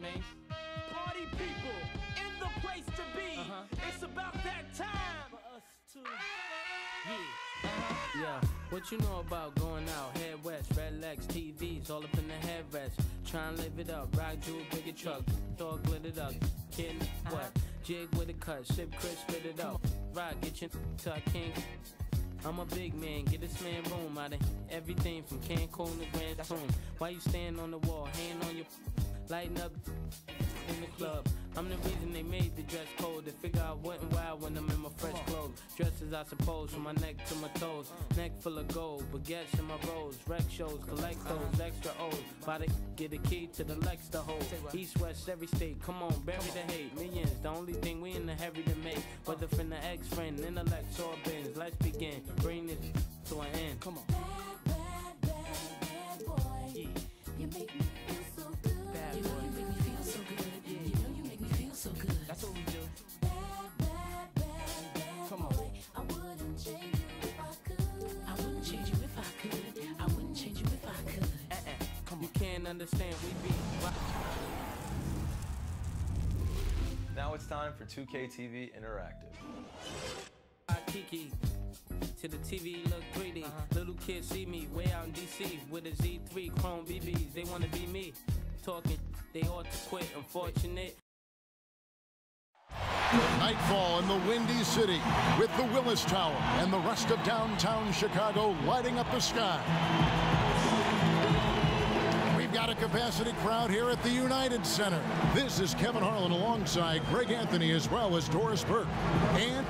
Mace? Party people in the place to be. It's about that time for us to. Yeah, what you know about going out? Head west, red legs, TVs, all up in the headrest. Try and live it up, rock jewel, bigger truck, all glittered up. Kidding, what? Jig with a cut, sip crisp, spit it up. Rock, get your to I king. I'm a big man, get this man room out of everything from Cancun to Grand Tune. Why you stand on the wall, hand on your lighting up in the club? I'm the reason they made the dress code. They figure out what and why when I'm in my fresh clothes. Dresses I suppose from my neck to my toes. Neck full of gold, baguettes in my rolls. Rec shows, collect those extra O's. By the get a key to the Lex to hold. East, west, every state, come on, bury the hate. Millions, the only thing we in the heavy to make. Whether from the ex-friend, intellect, or bins. Let's begin, bring this to an end. Come on. Bad, bad, bad, bad boy. Yeah. You make me feel so good. Bad you boy. know you make me feel so good. Yeah. You know you make me feel so good. That's what we do. Bad, bad, bad, bad Come on. boy. I wouldn't change you if I could. I wouldn't change you if I could. I wouldn't change you if I could. Come on. You can't understand, we be Now it's time for 2K TV Interactive. Kiki. To the TV look greedy. Little kids see me way out in DC with a Z3 Chrome BBs. They wanna be me. Talking, they ought to quit. Unfortunate. Nightfall in the Windy City with the Willis Tower and the rest of downtown Chicago lighting up the sky. We've got a capacity crowd here at the United Center. This is Kevin Harlan alongside Greg Anthony as well as Doris Burke. And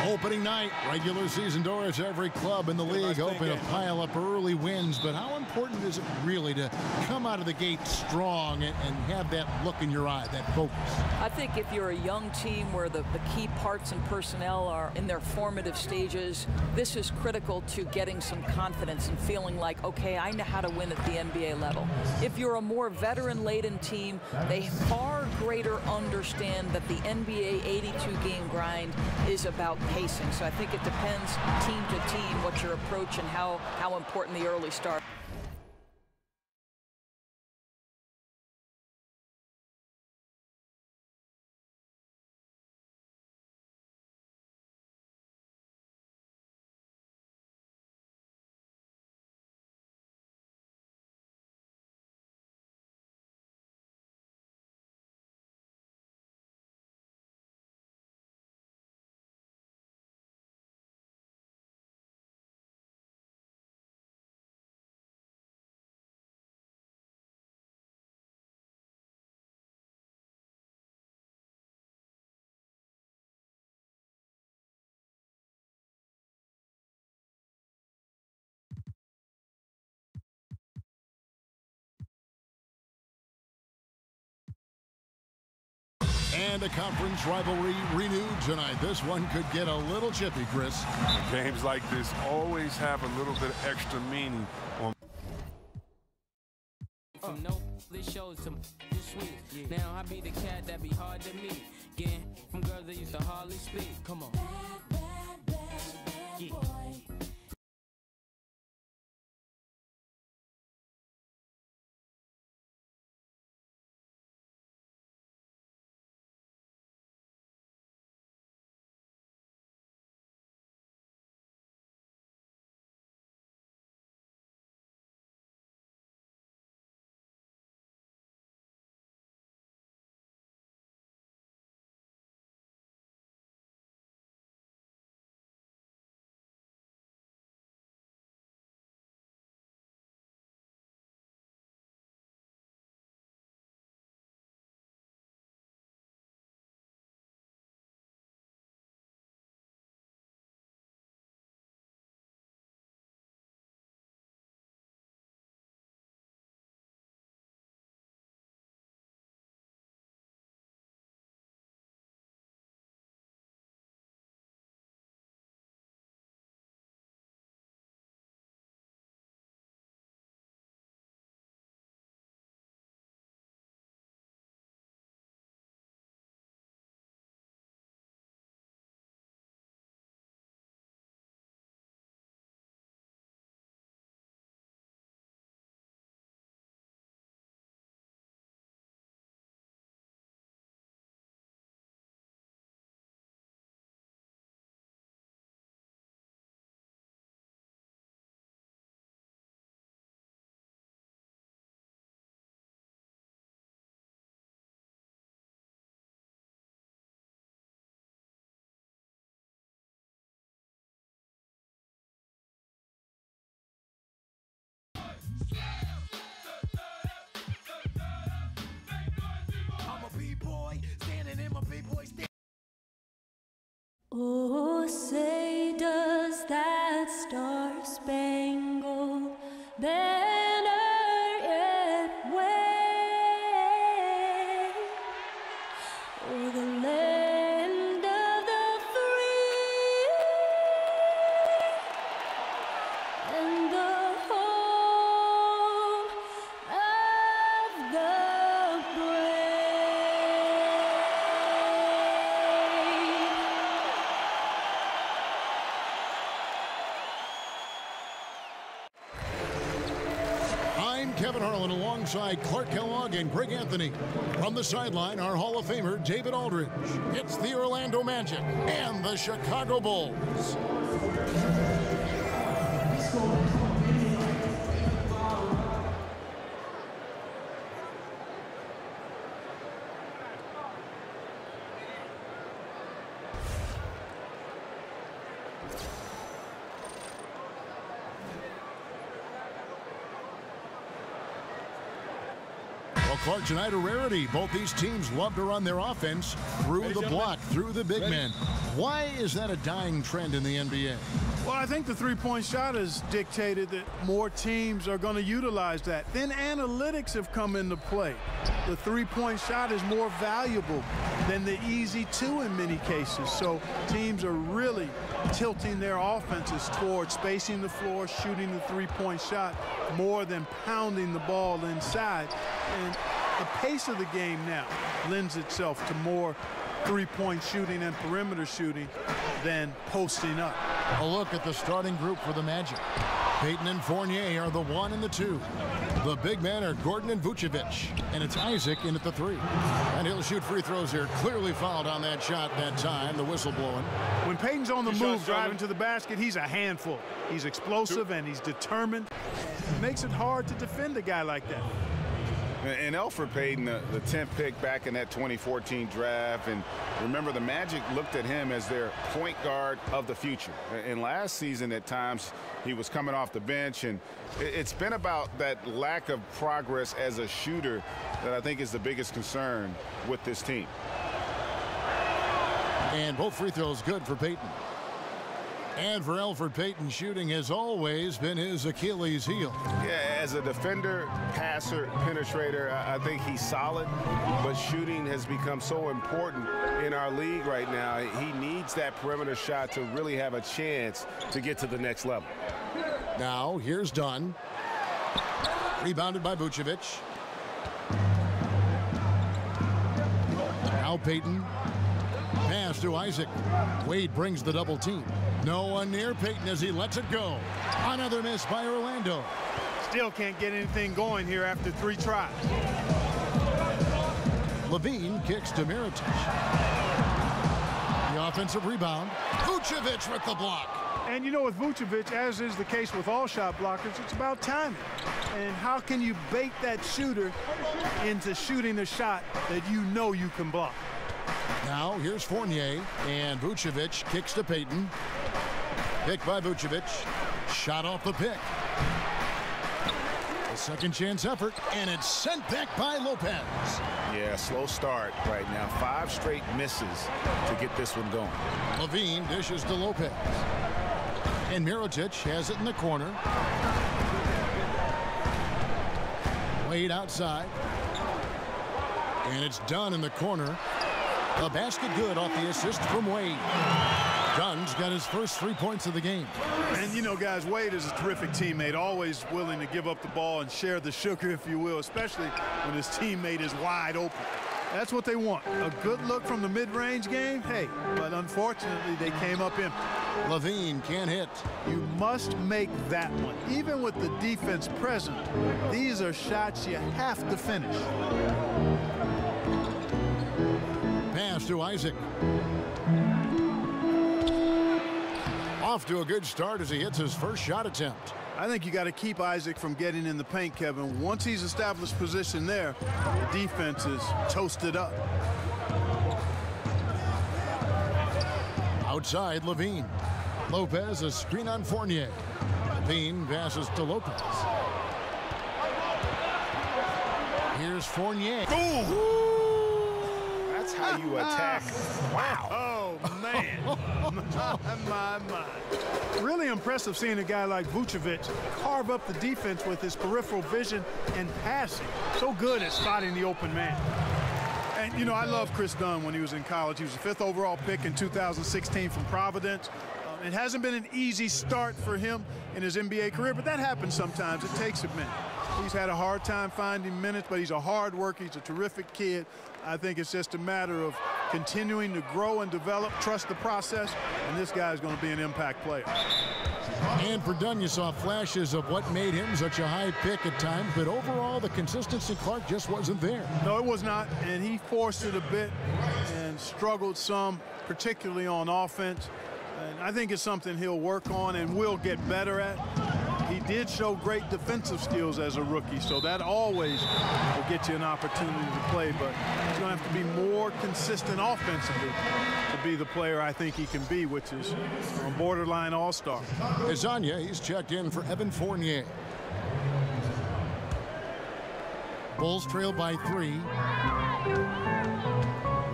opening night, regular season doors, every club in the league hoping to pile up early wins, but how important is it really to come out of the gate strong and have that look in your eye, that focus? I think if you're a young team where the key parts and personnel are in their formative stages, this is critical to getting some confidence and feeling like, okay, I know how to win at the NBA level. If you're a more veteran-laden team, they far greater understand that the NBA 82-game grind is about pacing. So I think it depends team to team what your approach and how important the early start. And a conference rivalry renewed tonight. This one could get a little chippy, Chris. Games like this always have a little bit of extra meaning on. From no this shows to this sweet. Now I be the cat that be hard to meet. Getting from girls that used to hardly speak. Come on. Bad, bad, bad, bad boy. that star-spangled banner yet wave o'er the land of the free and the home of the Kevin Harlan alongside Clark Kellogg and Greg Anthony. From the sideline, our Hall of Famer, David Aldridge. It's the Orlando Magic and the Chicago Bulls. Clark, tonight a rarity. Both these teams love to run their offense through the block, through the big men. Why is that a dying trend in the NBA? Well, I think the three-point shot has dictated that more teams are going to utilize that. Then analytics have come into play. The three-point shot is more valuable than the easy two in many cases. So teams are really tilting their offenses towards spacing the floor, shooting the three-point shot more than pounding the ball inside. And the pace of the game now lends itself to more three-point shooting and perimeter shooting than posting up. A look at the starting group for the Magic. Payton and Fournier are the 1 and the 2. The big men are Gordon and Vucevic, and it's Isaac in at the 3. And he'll shoot free throws here. Clearly fouled on that shot that time, the whistle blowing. When Payton's on the move driving to the basket, he's a handful. He's explosive and he's determined. It makes it hard to defend a guy like that. And Elfrid Payton, the 10th pick back in that 2014 draft. And remember, the Magic looked at him as their point guard of the future. And last season, at times, he was coming off the bench. And it's been about that lack of progress as a shooter that I think is the biggest concern with this team. And both free throws good for Payton. And for Elfrid Payton, shooting has always been his Achilles heel. Yeah, as a defender, passer, penetrator, I think he's solid, but shooting has become so important in our league right now. He needs that perimeter shot to really have a chance to get to the next level. Now, here's Dunn. Rebounded by Vucevic. Now Payton. Pass to Isaac. Wade brings the double team. No one near Payton as he lets it go. Another miss by Orlando. Still can't get anything going here after 3 tries. Levine kicks to Mirotic. The offensive rebound. Vucevic with the block. And you know, with Vucevic, as is the case with all shot blockers, it's about timing. And how can you bait that shooter into shooting a shot that you know you can block? Now here's Fournier, and Vucevic kicks to Payton. Pick by Vucevic. Shot off the pick. A second chance effort, and it's sent back by Lopez. Yeah, slow start right now. 5 straight misses to get this one going. Levine dishes to Lopez. And Mirotic has it in the corner. Wade outside. And it's Dunn in the corner. A basket good off the assist from Wade. Dunn's got his first 3 points of the game. And you know, guys, Wade is a terrific teammate, always willing to give up the ball and share the sugar, if you will, especially when his teammate is wide open. That's what they want. A good look from the mid-range game, hey, but unfortunately they came up empty. Levine can't hit. You must make that one. Even with the defense present, these are shots you have to finish. Pass to Isaac. Off to a good start as he hits his first shot attempt. I think you got to keep Isaac from getting in the paint, Kevin. Once he's established position there, the defense is toasted up. Outside, Levine. Lopez, a screen on Fournier. Levine passes to Lopez. Here's Fournier. Ooh. That's how you attack. Wow. Oh, man. man. my. Really impressive seeing a guy like Vucevic carve up the defense with his peripheral vision and passing. So good at spotting the open man. And, you know, I love Chris Dunn when he was in college. He was the 5th overall pick in 2016 from Providence. It hasn't been an easy start for him in his NBA career, but that happens sometimes. It takes a minute. He's had a hard time finding minutes, but he's a hard worker. He's a terrific kid. I think it's just a matter of continuing to grow and develop, trust the process, and this guy's going to be an impact player. And for Dunn, you saw flashes of what made him such a high pick at times, but overall the consistency, Clark, just wasn't there. No, it was not, and he forced it a bit and struggled some, particularly on offense. And I think it's something he'll work on and will get better at. He did show great defensive skills as a rookie, so that always will get you an opportunity to play, but he's going to have to be more consistent offensively to be the player I think he can be, which is a borderline all-star. Azania, he's checked in for Evan Fournier. Bulls trail by 3.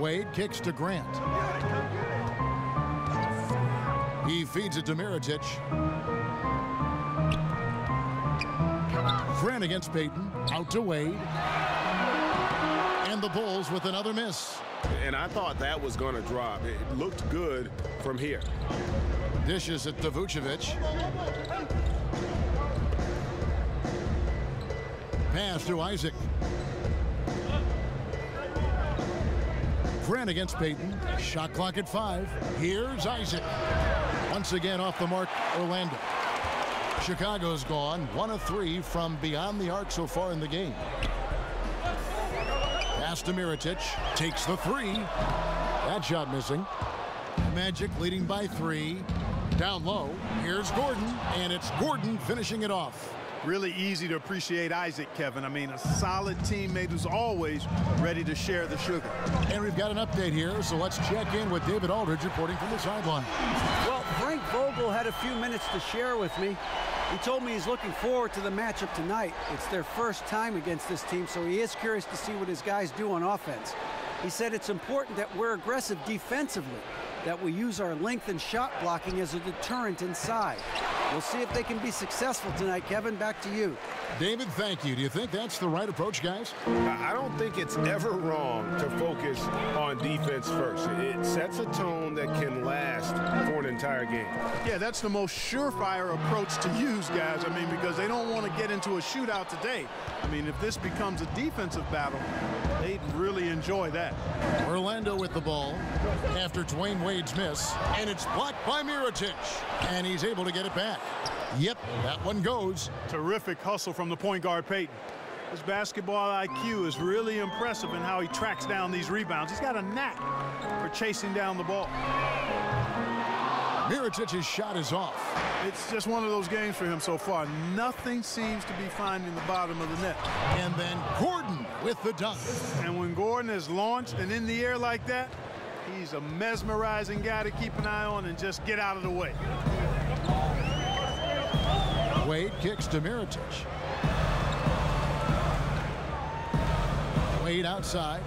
Wade kicks to Grant. He feeds it to Mirotic. Grant against Payton. Out to Wade. And the Bulls with another miss. And I thought that was going to drop. It looked good from here. Dishes it to Vucevic. Pass to Isaac. Grant against Payton. Shot clock at 5. Here's Isaac. Once again off the mark, Orlando. Chicago's gone 1 of 3 from beyond the arc so far in the game. Pass to Mirotic. Takes the 3. That shot missing. Magic leading by 3. Down low. Here's Gordon, and it's Gordon finishing it off. Really easy to appreciate Isaac, Kevin. I mean, a solid teammate who's always ready to share the sugar. And we've got an update here, so let's check in with David Aldridge reporting from the sideline. Well, Frank Vogel had a few minutes to share with me. He told me he's looking forward to the matchup tonight. It's their first time against this team, so he is curious to see what his guys do on offense. He said it's important that we're aggressive defensively, that we use our length and shot blocking as a deterrent inside. We'll see if they can be successful tonight. Kevin, back to you. David, thank you. Do you think that's the right approach, guys? I don't think it's ever wrong to focus on defense first. It sets a tone that can last for an entire game. Yeah, that's the most surefire approach to use, guys. I mean, because they don't want to get into a shootout today. I mean, if this becomes a defensive battle, they'd really enjoy that. Orlando with the ball after Dwayne Wade's miss, and it's blocked by Mirotic, and he's able to get it back. Yep, that one goes. Terrific hustle from the point guard, Payton. His basketball IQ is really impressive in how he tracks down these rebounds. He's got a knack for chasing down the ball. Mirotic's shot is off. It's just one of those games for him so far. Nothing seems to be finding the bottom of the net. And then Gordon with the dunk. And when Gordon is launched and in the air like that, he's a mesmerizing guy to keep an eye on and just get out of the way. Wade kicks to Mirotic. Wade outside.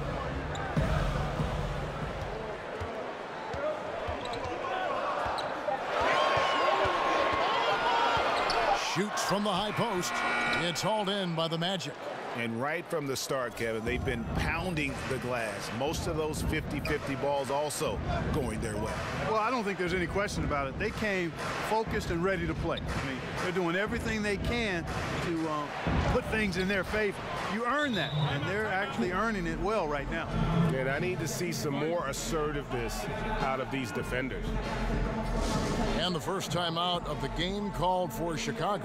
Shoots from the high post. It's hauled in by the Magic. And right from the start, Kevin, they've been pounding the glass. Most of those 50-50 balls also going their way. Well, I don't think there's any question about it. They came focused and ready to play. I mean, they're doing everything they can to put things in their favor. You earn that, and they're actually earning it well right now. And I need to see some more assertiveness out of these defenders. And the first time out of the game called for Chicago.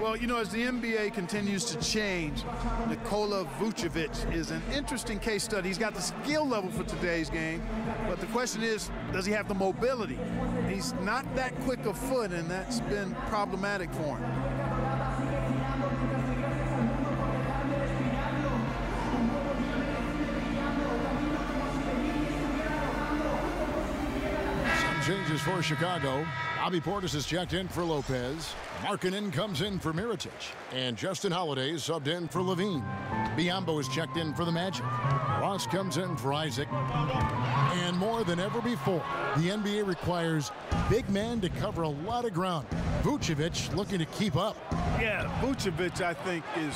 Well, you know, as the NBA continues to change, Nikola Vucevic is an interesting case study. He's got the skill level for today's game, but the question is, does he have the mobility? He's not that quick of foot, and that's been problematic for him. Changes for Chicago. Bobby Portis is checked in for Lopez. Markkanen comes in for Mirotic. And Justin Holiday subbed in for Levine. Biombo is checked in for the Magic. Ross Ross comes in for Isaac. And more than ever before, the NBA requires big men to cover a lot of ground. Vucevic looking to keep up. Yeah, Vucevic, I think, is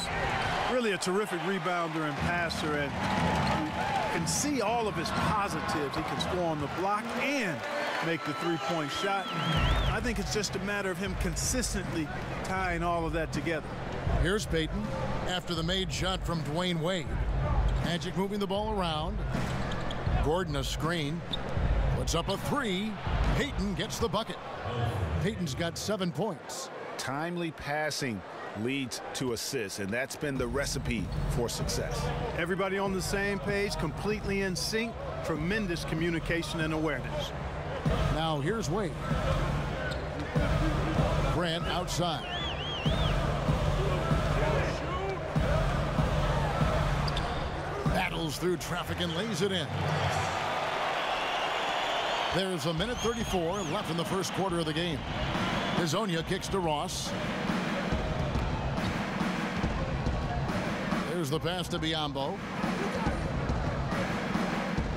really a terrific rebounder and passer, and you can see all of his positives. He can score on the block and make the three-point shot. I think it's just a matter of him consistently tying all of that together. Here's Payton after the made shot from Dwayne Wade. Magic moving the ball around. Gordon a screen. Puts up a three. Payton gets the bucket. Payton's got 7 points. Timely passing leads to assists, and that's been the recipe for success. Everybody on the same page, completely in sync. Tremendous communication and awareness. Now here's Wade. Grant outside. Battles through traffic and lays it in. There's a minute 34 left in the first quarter of the game. Hazonia kicks to Ross. There's the pass to Biyombo.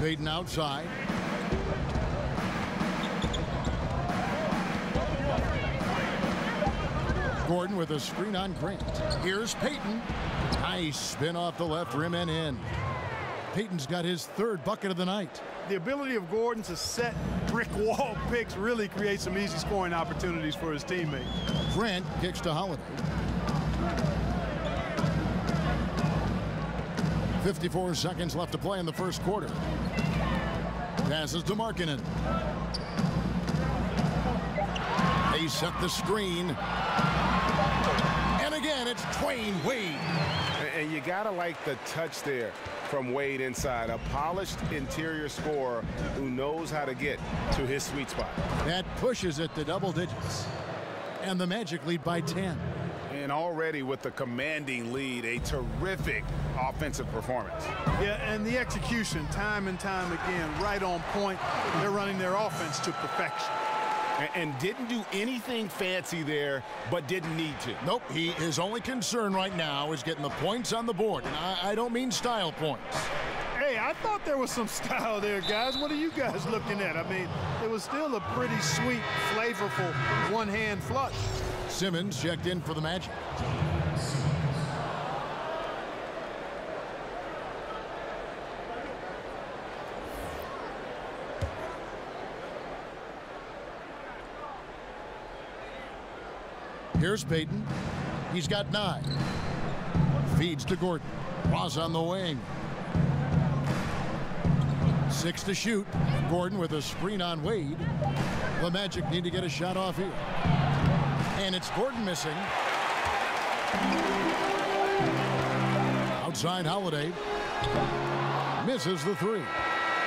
Payton outside. Gordon with a screen on Grant. Here's Payton. Nice spin off the left rim and in. Payton's got his third bucket of the night. The ability of Gordon to set brick wall picks really creates some easy scoring opportunities for his teammate. Grant kicks to Holiday. 54 seconds left to play in the first quarter. Passes to Markkanen. They set the screen. And again, it's Dwayne Wade. And you gotta like the touch there from Wade inside. A polished interior scorer who knows how to get to his sweet spot. That pushes it to double digits. And the Magic lead by 10. And already with the commanding lead, a terrific offensive performance. Yeah, and the execution, time and time again, right on point. They're running their offense to perfection. And didn't do anything fancy there, but didn't need to. Nope, his only concern right now is getting the points on the board. And I don't mean style points. Hey, I thought there was some style there, guys. What are you guys looking at? I mean, it was still a pretty sweet, flavorful one-hand flush. Simmons checked in for the Magic. Here's Payton. He's got 9. Feeds to Gordon. Ross on the wing. 6 to shoot. Gordon with a screen on Wade. The Magic need to get a shot off here. And it's Gordon missing. Outside Holiday. Misses the 3.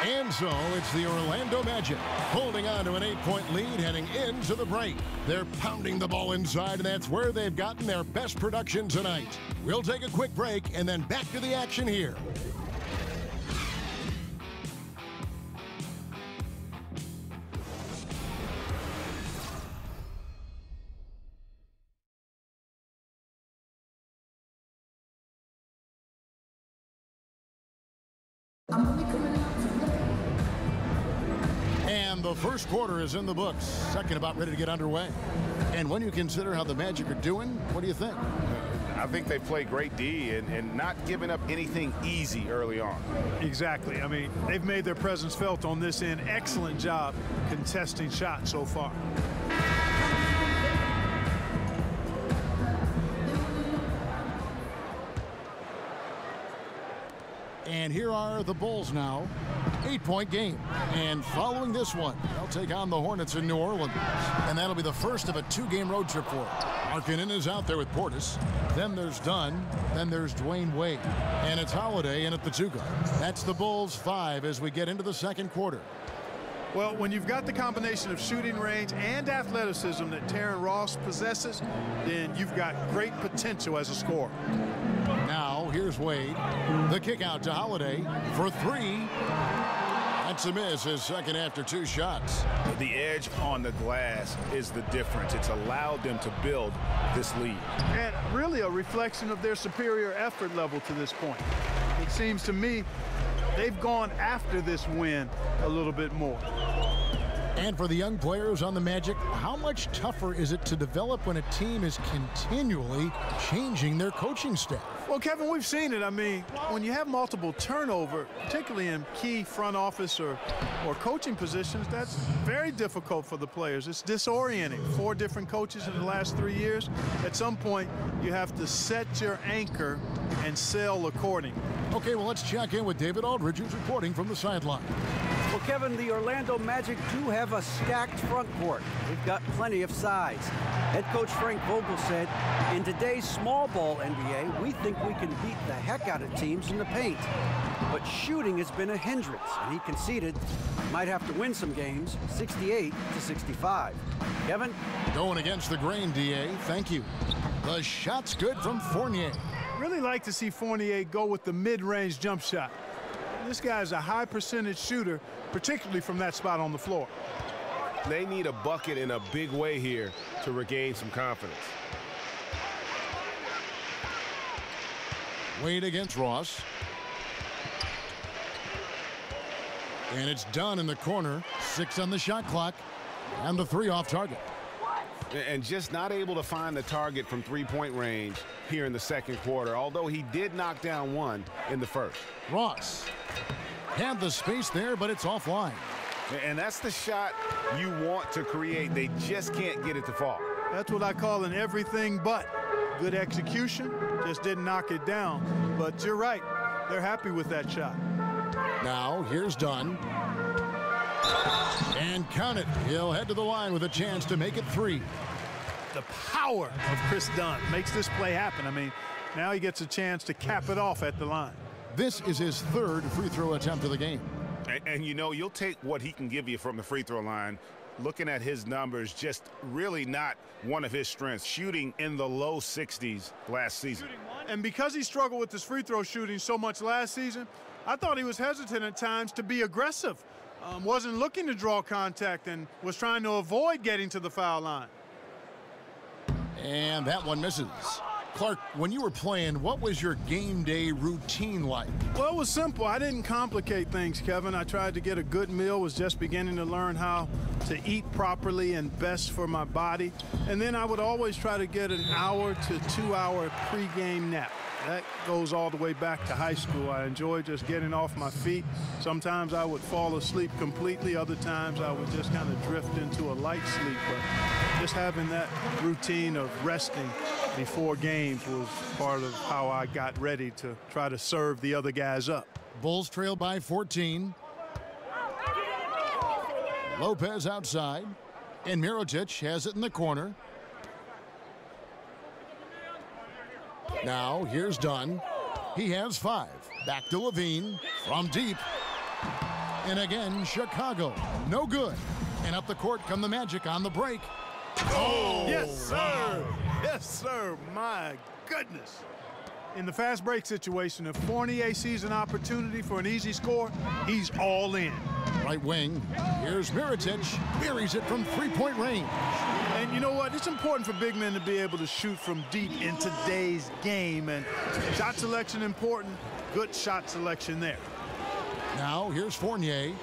And so it's the Orlando Magic holding on to an 8-point lead heading into the break. They're pounding the ball inside, and that's where they've gotten their best production tonight. We'll take a quick break and then back to the action here. And the first quarter is in the books. Second about ready to get underway. And when you consider how the Magic are doing, what do you think? I think they play great D and not giving up anything easy early on. Exactly. I mean, they've made their presence felt on this end. Excellent job contesting shots so far. And here are the Bulls now. 8-point game. And following this one, they'll take on the Hornets in New Orleans. And that'll be the first of a 2-game road trip for them. Markkanen is out there with Portis. Then there's Dunn. Then there's Dwayne Wade. And it's Holiday in at the 2 guard. That's the Bulls 5 as we get into the second quarter. Well, when you've got the combination of shooting range and athleticism that Terrence Ross possesses, then you've got great potential as a scorer. Now, here's Wade. The kick out to Holiday for 3. That's a miss, his second after 2 shots. The edge on the glass is the difference. It's allowed them to build this lead. And really a reflection of their superior effort level to this point. It seems to me they've gone after this win a little bit more. And for the young players on the Magic, how much tougher is it to develop when a team is continually changing their coaching staff? Well, Kevin, we've seen it. I mean, when you have multiple turnover, particularly in key front office or coaching positions, that's very difficult for the players. It's disorienting. 4 different coaches in the last 3 years. At some point, you have to set your anchor and sail accordingly. Okay, well, let's check in with David Aldridge, who's reporting from the sideline. Well, Kevin, the Orlando Magic do have a stacked front court. They've got plenty of size. Head coach Frank Vogel said, in today's small ball NBA, we think we can beat the heck out of teams in the paint. But shooting has been a hindrance, and he conceded he might have to win some games, 68-65. Kevin? Going against the grain, D.A. Thank you. The shot's good from Fournier. Really like to see Fournier go with the mid-range jump shot. This guy's a high percentage shooter, particularly from that spot on the floor. They need a bucket in a big way here to regain some confidence. Wade against Ross. And it's done in the corner. 6 on the shot clock. And the 3 off target. And just not able to find the target from three-point range here in the second quarter, although he did knock down 1 in the first. Ross had the space there, but it's offline. And that's the shot you want to create. They just can't get it to fall. That's what I call an everything but. Good execution, just didn't knock it down. But you're right, they're happy with that shot. Now, here's Dunn. And count it. He'll head to the line with a chance to make it 3. The power of Chris Dunn makes this play happen. I mean, now he gets a chance to cap it off at the line. This is his 3rd free throw attempt of the game. And you know, you'll take what he can give you from the free throw line. Looking at his numbers, just really not one of his strengths. Shooting in the low 60s last season. And because he struggled with his free throw shooting so much last season, I thought he was hesitant at times to be aggressive. Wasn't looking to draw contact and was trying to avoid getting to the foul line. And that one misses. Clark, when you were playing, what was your game day routine like? Well, it was simple. I didn't complicate things, Kevin. I tried to get a good meal, was just beginning to learn how to eat properly and best for my body. And then I would always try to get an hour to 2 hour pregame nap. That goes all the way back to high school. I enjoyed just getting off my feet. Sometimes I would fall asleep completely. Other times I would just kind of drift into a light sleep. But just having that routine of resting before games was part of how I got ready to try to serve the other guys up. Bulls trail by 14. Lopez outside. And Mirotic has it in the corner. Now, here's Dunn. He has 5. Back to Levine from deep. And again, Chicago. No good. And up the court come the Magic on the break. Oh, yes, sir. Yes, sir. My goodness. In the fast break situation, if Fournier sees an opportunity for an easy score, he's all in. Right wing. Here's Mirotic. Buries it from 3-point range. And you know what? It's important for big men to be able to shoot from deep in today's game. And shot selection important. Good shot selection there. Now here's Fournier.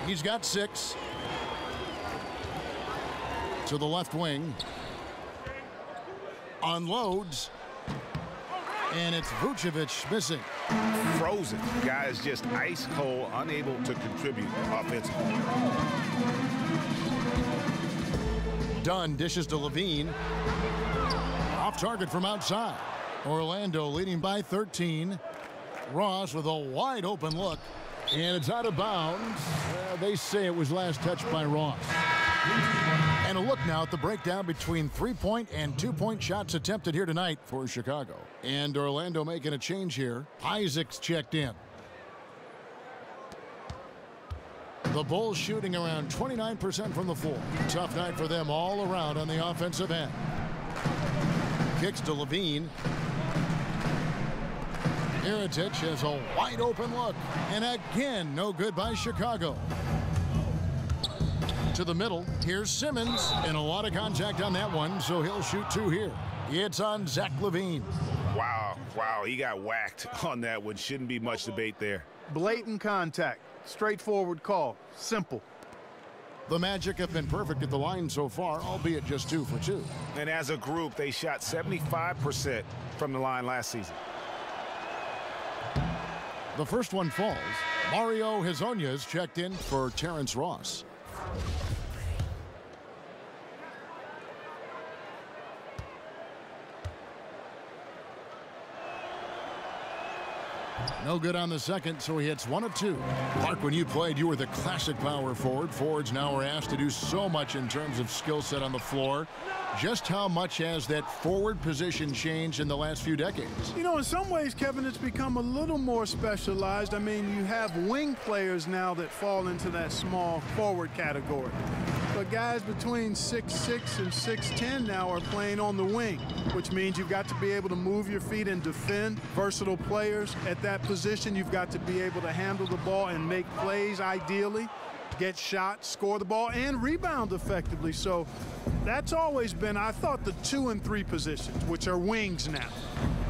He's got 6. To the left wing. Unloads. And it's Vucevic missing. Frozen. Guys just ice cold, unable to contribute offensively. Dunn dishes to Levine. Off target from outside. Orlando leading by 13. Ross with a wide open look. And it's out of bounds. They say it was last touched by Ross. And a look now at the breakdown between 3-point and 2-point shots attempted here tonight for Chicago. And Orlando making a change here. Isaac's checked in. The Bulls shooting around 29% from the floor. Tough night for them all around on the offensive end. Kicks to Levine. Mirotic has a wide open look. And again, no good by Chicago. To the middle, here's Simmons, and a lot of contact on that one, so he'll shoot 2 here. It's on Zach LaVine. Wow, he got whacked on that one. Shouldn't be much debate there. Blatant contact. Straightforward call. Simple. The Magic have been perfect at the line so far, albeit just 2 for 2. And as a group, they shot 75% from the line last season. The first one falls. Mario Hezonja's checked in for Terrence Ross. No good on the second, so he hits 1 of 2. Clark, when you played, you were the classic power forward. Forwards now are asked to do so much in terms of skill set on the floor. Just how much has that forward position changed in the last few decades? You know, in some ways, Kevin, it's become a little more specialized. I mean, you have wing players now that fall into that small forward category. But guys between 6'6" and 6'10" now are playing on the wing, which means you've got to be able to move your feet and defend. Versatile players at that position. You've got to be able to handle the ball and make plays ideally, get shots, score the ball, and rebound effectively. So that's always been, I thought, the 2 and 3 positions, which are wings now.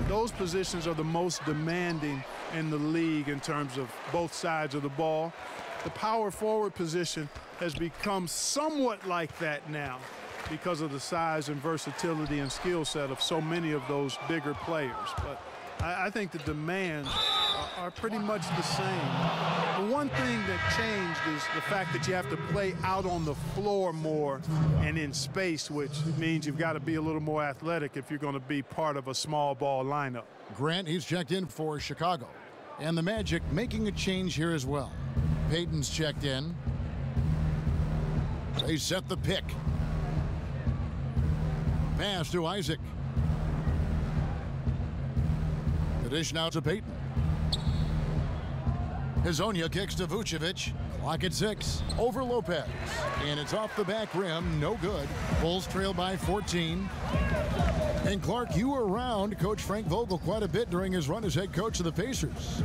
Those positions are the most demanding in the league in terms of both sides of the ball. The power forward position has become somewhat like that now because of the size and versatility and skill set of so many of those bigger players. But I think the demands are pretty much the same. The one thing that changed is the fact that you have to play out on the floor more and in space, which means you've got to be a little more athletic if you're going to be part of a small ball lineup. Grant, he's checked in for Chicago. And the Magic making a change here as well. Payton's checked in. They set the pick. Pass to Isaac. The dish now to Payton. Hezonja kicks to Vucevic. Clock at 6. Over Lopez. And it's off the back rim. No good. Bulls trail by 14. And Clark, you were around Coach Frank Vogel quite a bit during his run as head coach of the Pacers.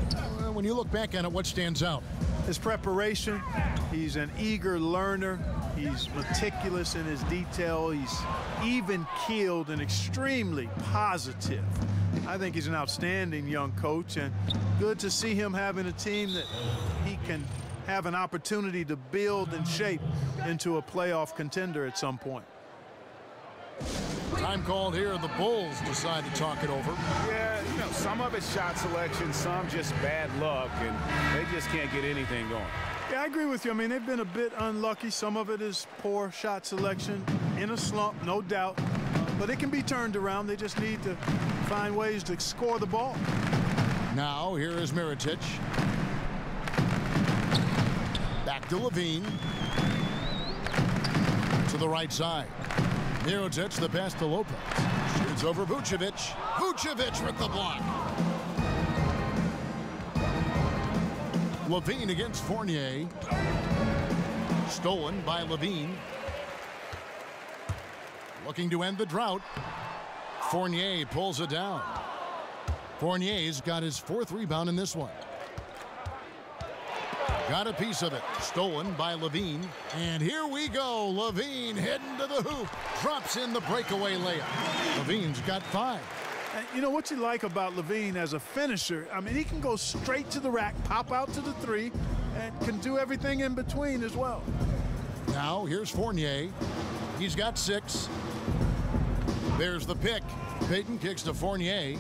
When you look back on it, what stands out? His preparation. He's an eager learner. He's meticulous in his detail. He's even-keeled and extremely positive. I think he's an outstanding young coach, and good to see him having a team that he can have an opportunity to build and shape into a playoff contender at some point. Time called here. The Bulls decide to talk it over. Yeah, you know, some of it's shot selection, some just bad luck, and they just can't get anything going. Yeah, I agree with you. I mean, they've been a bit unlucky. Some of it is poor shot selection, in a slump, no doubt. But it can be turned around. They just need to find ways to score the ball. Now, here is Mirotic. Back to Levine. To the right side. Mirotic, the pass to Lopez. Shoots over Vucevic. Vucevic with the block. Levine against Fournier. Stolen by Levine. Looking to end the drought. Fournier pulls it down. Fournier's got his 4th rebound in this one. Got a piece of it. Stolen by Levine. And here we go. Levine heading to the hoop. Drops in the breakaway layup. Levine's got 5. And you know what you like about Levine as a finisher? I mean, he can go straight to the rack, pop out to the 3, and can do everything in between as well. Now, here's Fournier. He's got 6. There's the pick. Payton kicks to Fournier.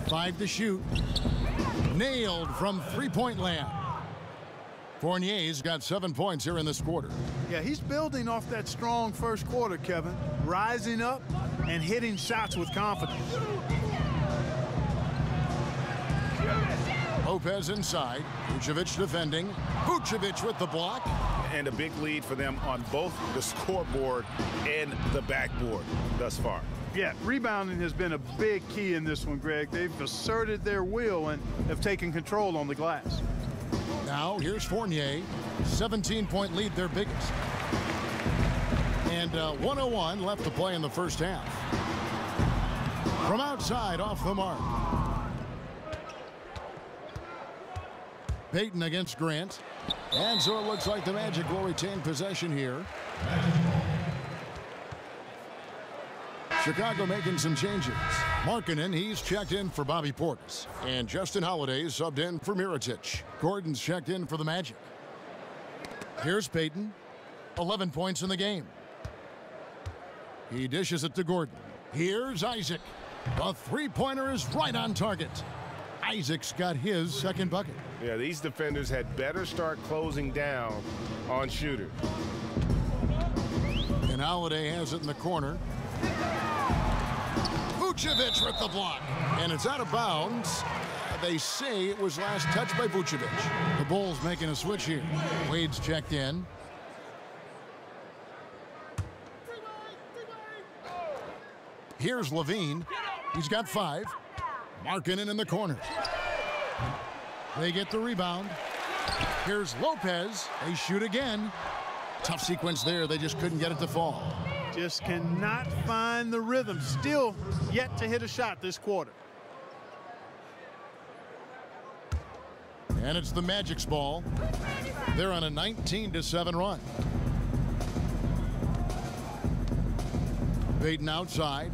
5 to shoot. Nailed from 3-point land. Fournier's got 7 points here in this quarter. Yeah, he's building off that strong first quarter, Kevin. Rising up and hitting shots with confidence. Lopez inside. Vucevic defending. Vucevic with the block. And a big lead for them on both the scoreboard and the backboard thus far. Yeah, rebounding has been a big key in this one, Greg. They've asserted their will and have taken control on the glass. Now, here's Fournier. 17-point lead, their biggest. And 101 left to play in the first half. From outside, off the mark. Payton against Grant. And so it looks like the Magic will retain possession here. Chicago making some changes. Markkanen, he's checked in for Bobby Portis. And Justin Holiday subbed in for Mirotic. Gordon's checked in for the Magic. Here's Payton. 11 points in the game. He dishes it to Gordon. Here's Isaac. The three-pointer is right on target. Isaac's got his second bucket. Yeah, these defenders had better start closing down on shooters. And Holiday has it in the corner. Vucevic with the block. And it's out of bounds. They say it was last touched by Vucevic. The Bulls making a switch here. Wade's checked in. Here's Levine. He's got 5. Markkanen in the corner. They get the rebound. Here's Lopez. They shoot again. Tough sequence there. They just couldn't get it to fall. Just cannot find the rhythm. Still yet to hit a shot this quarter. And it's the Magic's ball. They're on a 19-7 run. Payton outside.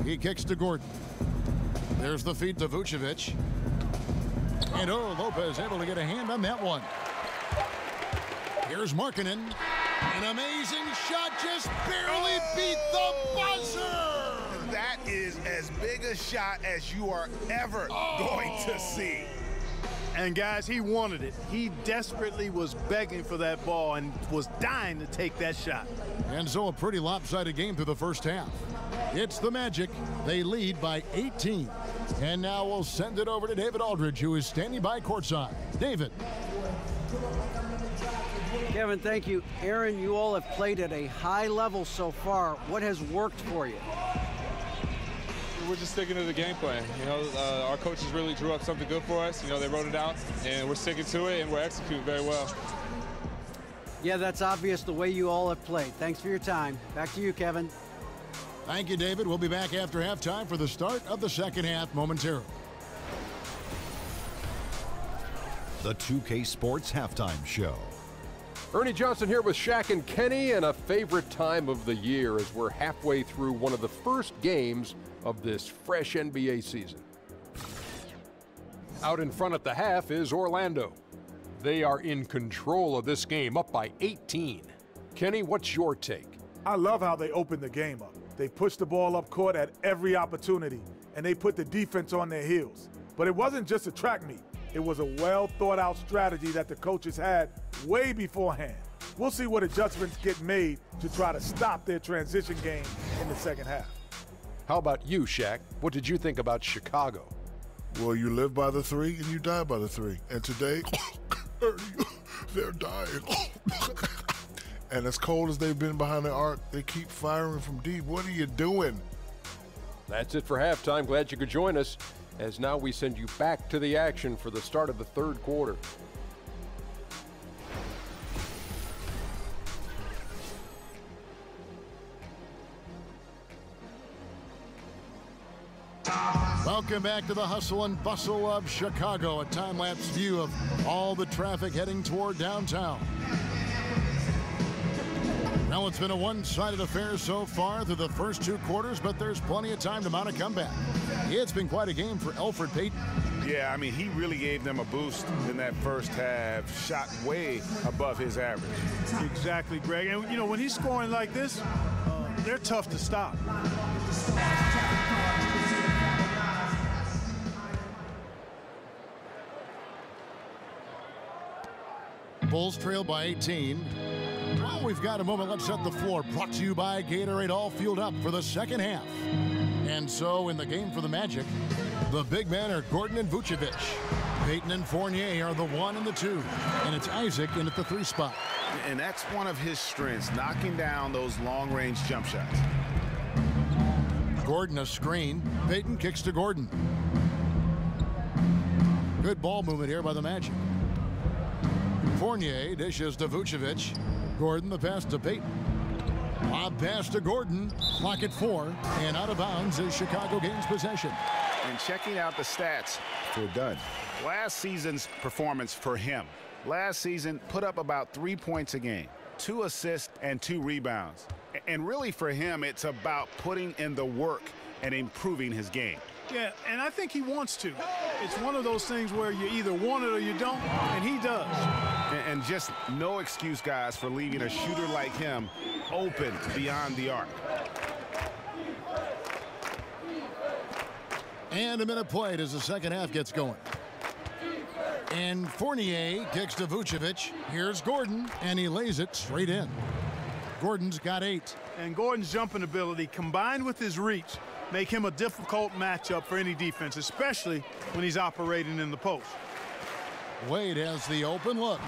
He kicks to Gordon. There's the feed to Vucevic. And Lopez able to get a hand on that one. Here's Markkanen. An amazing shot, just barely beat the buzzer. That is as big a shot as you are ever going to see. And guys, he wanted it. He desperately was begging for that ball and was dying to take that shot. And so a pretty lopsided game through the first half. It's the Magic. They lead by 18. And now we'll send it over to David Aldridge, who is standing by courtside. David. Kevin, thank you. Aaron, you all have played at a high level so far. What has worked for you? We're just sticking to the game plan. You know, our coaches really drew up something good for us. You know, they wrote it out, and we're sticking to it, and we're executing very well. Yeah, that's obvious the way you all have played. Thanks for your time. Back to you, Kevin. Thank you, David. We'll be back after halftime for the start of the second half momentarily. The 2K Sports Halftime Show. Ernie Johnson here with Shaq and Kenny, and a favorite time of the year as we're halfway through one of the first games of this fresh NBA season. Out in front at the half is Orlando. They are in control of this game, up by 18. Kenny, what's your take? I love how they opened the game up. They pushed the ball up court at every opportunity, and they put the defense on their heels. But it wasn't just a track meet. It was a well-thought-out strategy that the coaches had way beforehand. We'll see what adjustments get made to try to stop their transition game in the second half. How about you, Shaq? What did you think about Chicago? Well, you live by the 3 and you die by the 3. And today, they're dying. And as cold as they've been behind the arc, they keep firing from deep. What are you doing? That's it for halftime. Glad you could join us, as now we send you back to the action for the start of the third quarter. Welcome back to the hustle and bustle of Chicago, a time-lapse view of all the traffic heading toward downtown. Well, it's been a one-sided affair so far through the first 2 quarters, but there's plenty of time to mount a comeback. It's been quite a game for Elfrid Payton. Yeah, I mean, he really gave them a boost in that first half, shot way above his average. Exactly, Greg. And, you know, when he's scoring like this, they're tough to stop. Bulls trail by 18. Well, we've got a moment. Let's set the floor. Brought to you by Gatorade, all fueled up for the second half. And so in the game for the Magic, the big men are Gordon and Vucevic. Payton and Fournier are the 1 and the 2. And it's Isaac in at the 3 spot. And that's one of his strengths, knocking down those long-range jump shots. Gordon a screen. Payton kicks to Gordon. Good ball movement here by the Magic. Fournier dishes to Vucevic. Gordon the pass to Payton. Lob pass to Gordon. Clock at 4. And out of bounds as Chicago gains possession. And checking out the stats, they're done. Last season's performance for him, last season put up about 3 points a game, 2 assists and 2 rebounds. And really for him, it's about putting in the work and improving his game. Yeah, and I think he wants to. It's one of those things where you either want it or you don't, and he does. And just no excuse, guys, for leaving a shooter like him open beyond the arc. And a minute played as the second half gets going. And Fournier kicks to Vucevic. Here's Gordon, and he lays it straight in. Gordon's got 8. And Gordon's jumping ability combined with his reach make him a difficult matchup for any defense, especially when he's operating in the post. Wade has the open look.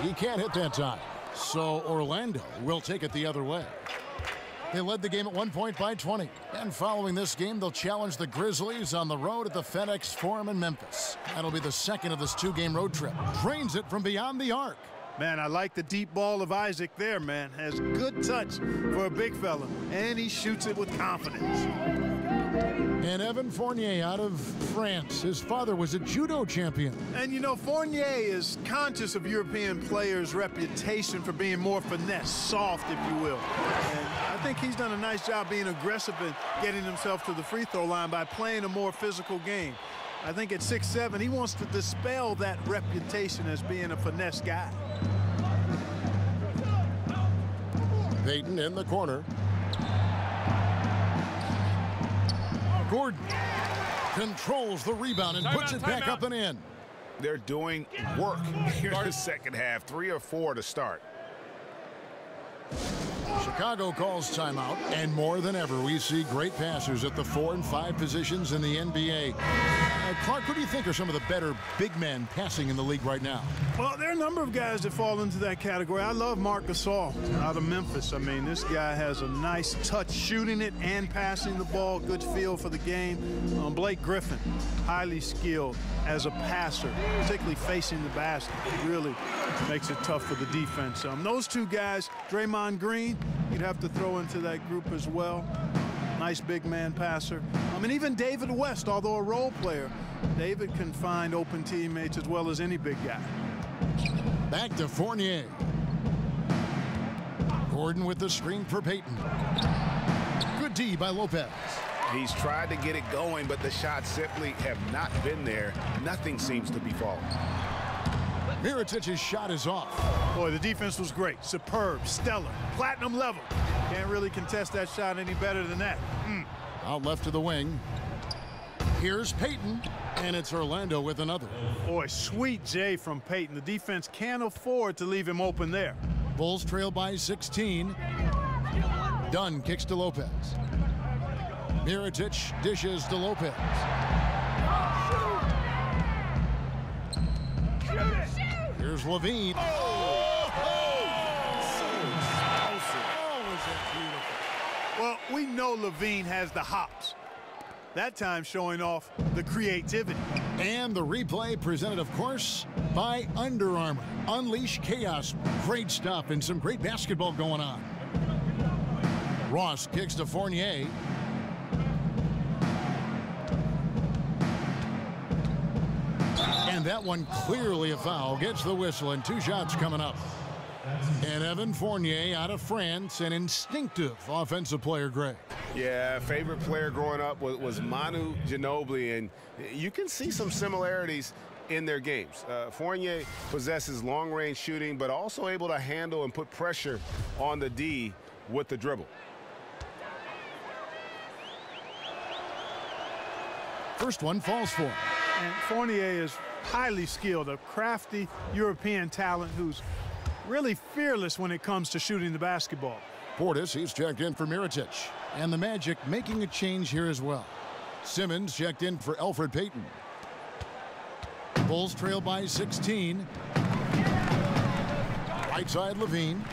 He can't hit that time, so Orlando will take it the other way. They led the game at 1 point by 20. And following this game, they'll challenge the Grizzlies on the road at the FedEx Forum in Memphis. That'll be the second of this 2-game road trip. Drains it from beyond the arc. Man, I like the deep ball of Isaac there, man. Has good touch for a big fella, and he shoots it with confidence. And Evan Fournier out of France. His father was a judo champion. And, you know, Fournier is conscious of European players' reputation for being more finesse, soft, if you will. And I think he's done a nice job being aggressive and getting himself to the free throw line by playing a more physical game. I think at 6'7", he wants to dispel that reputation as being a finesse guy. Payton in the corner. Gordon controls the rebound and puts it back up and in. They're doing work here in the second half. 3 or 4 to start. Chicago calls timeout, and more than ever, we see great passers at the 4 and 5 positions in the NBA. Clark, what do you think are some of the better big men passing in the league right now? Well, there are a number of guys that fall into that category. I love Marc Gasol out of Memphis. I mean, this guy has a nice touch shooting it and passing the ball, good feel for the game. Blake Griffin, highly skilled as a passer, particularly facing the basket. Really makes it tough for the defense. Those two guys, Draymond Green, you'd have to throw into that group as well. Nice big man passer. And even David West, although a role player, David can find open teammates as well as any big guy. Back to Fournier. Gordon with the screen for Payton. Good D by Lopez. He's tried to get it going, but the shots simply have not been there. Nothing seems to be falling. Mirotic's shot is off. Boy, the defense was great. Superb, stellar, platinum level. Can't really contest that shot any better than that. Out left to the wing. Here's Payton, and it's Orlando with another. Boy, sweet J from Payton. The defense can't afford to leave him open there. Bulls trail by 16. Dunn kicks to Lopez. Mirotic dishes to Lopez. Here's Levine. Well, we know Levine has the hops. That time showing off the creativity. And the replay presented, of course, by Under Armour. Unleash chaos. Great stuff and some great basketball going on. Ross kicks to Fournier. And that one clearly a foul. Gets the whistle and 2 shots coming up. And Evan Fournier out of France, an instinctive offensive player, Greg. Yeah, favorite player growing up was Manu Ginobili, and you can see some similarities in their games. Fournier possesses long-range shooting, but also able to handle and put pressure on the D with the dribble. First one falls for him. And Fournier is highly skilled, a crafty European talent who's really fearless when it comes to shooting the basketball. Portis, he's checked in for Mirotic. And the Magic making a change here as well. Simmons checked in for Elfrid Payton. Bulls trail by 16. Right side Levine.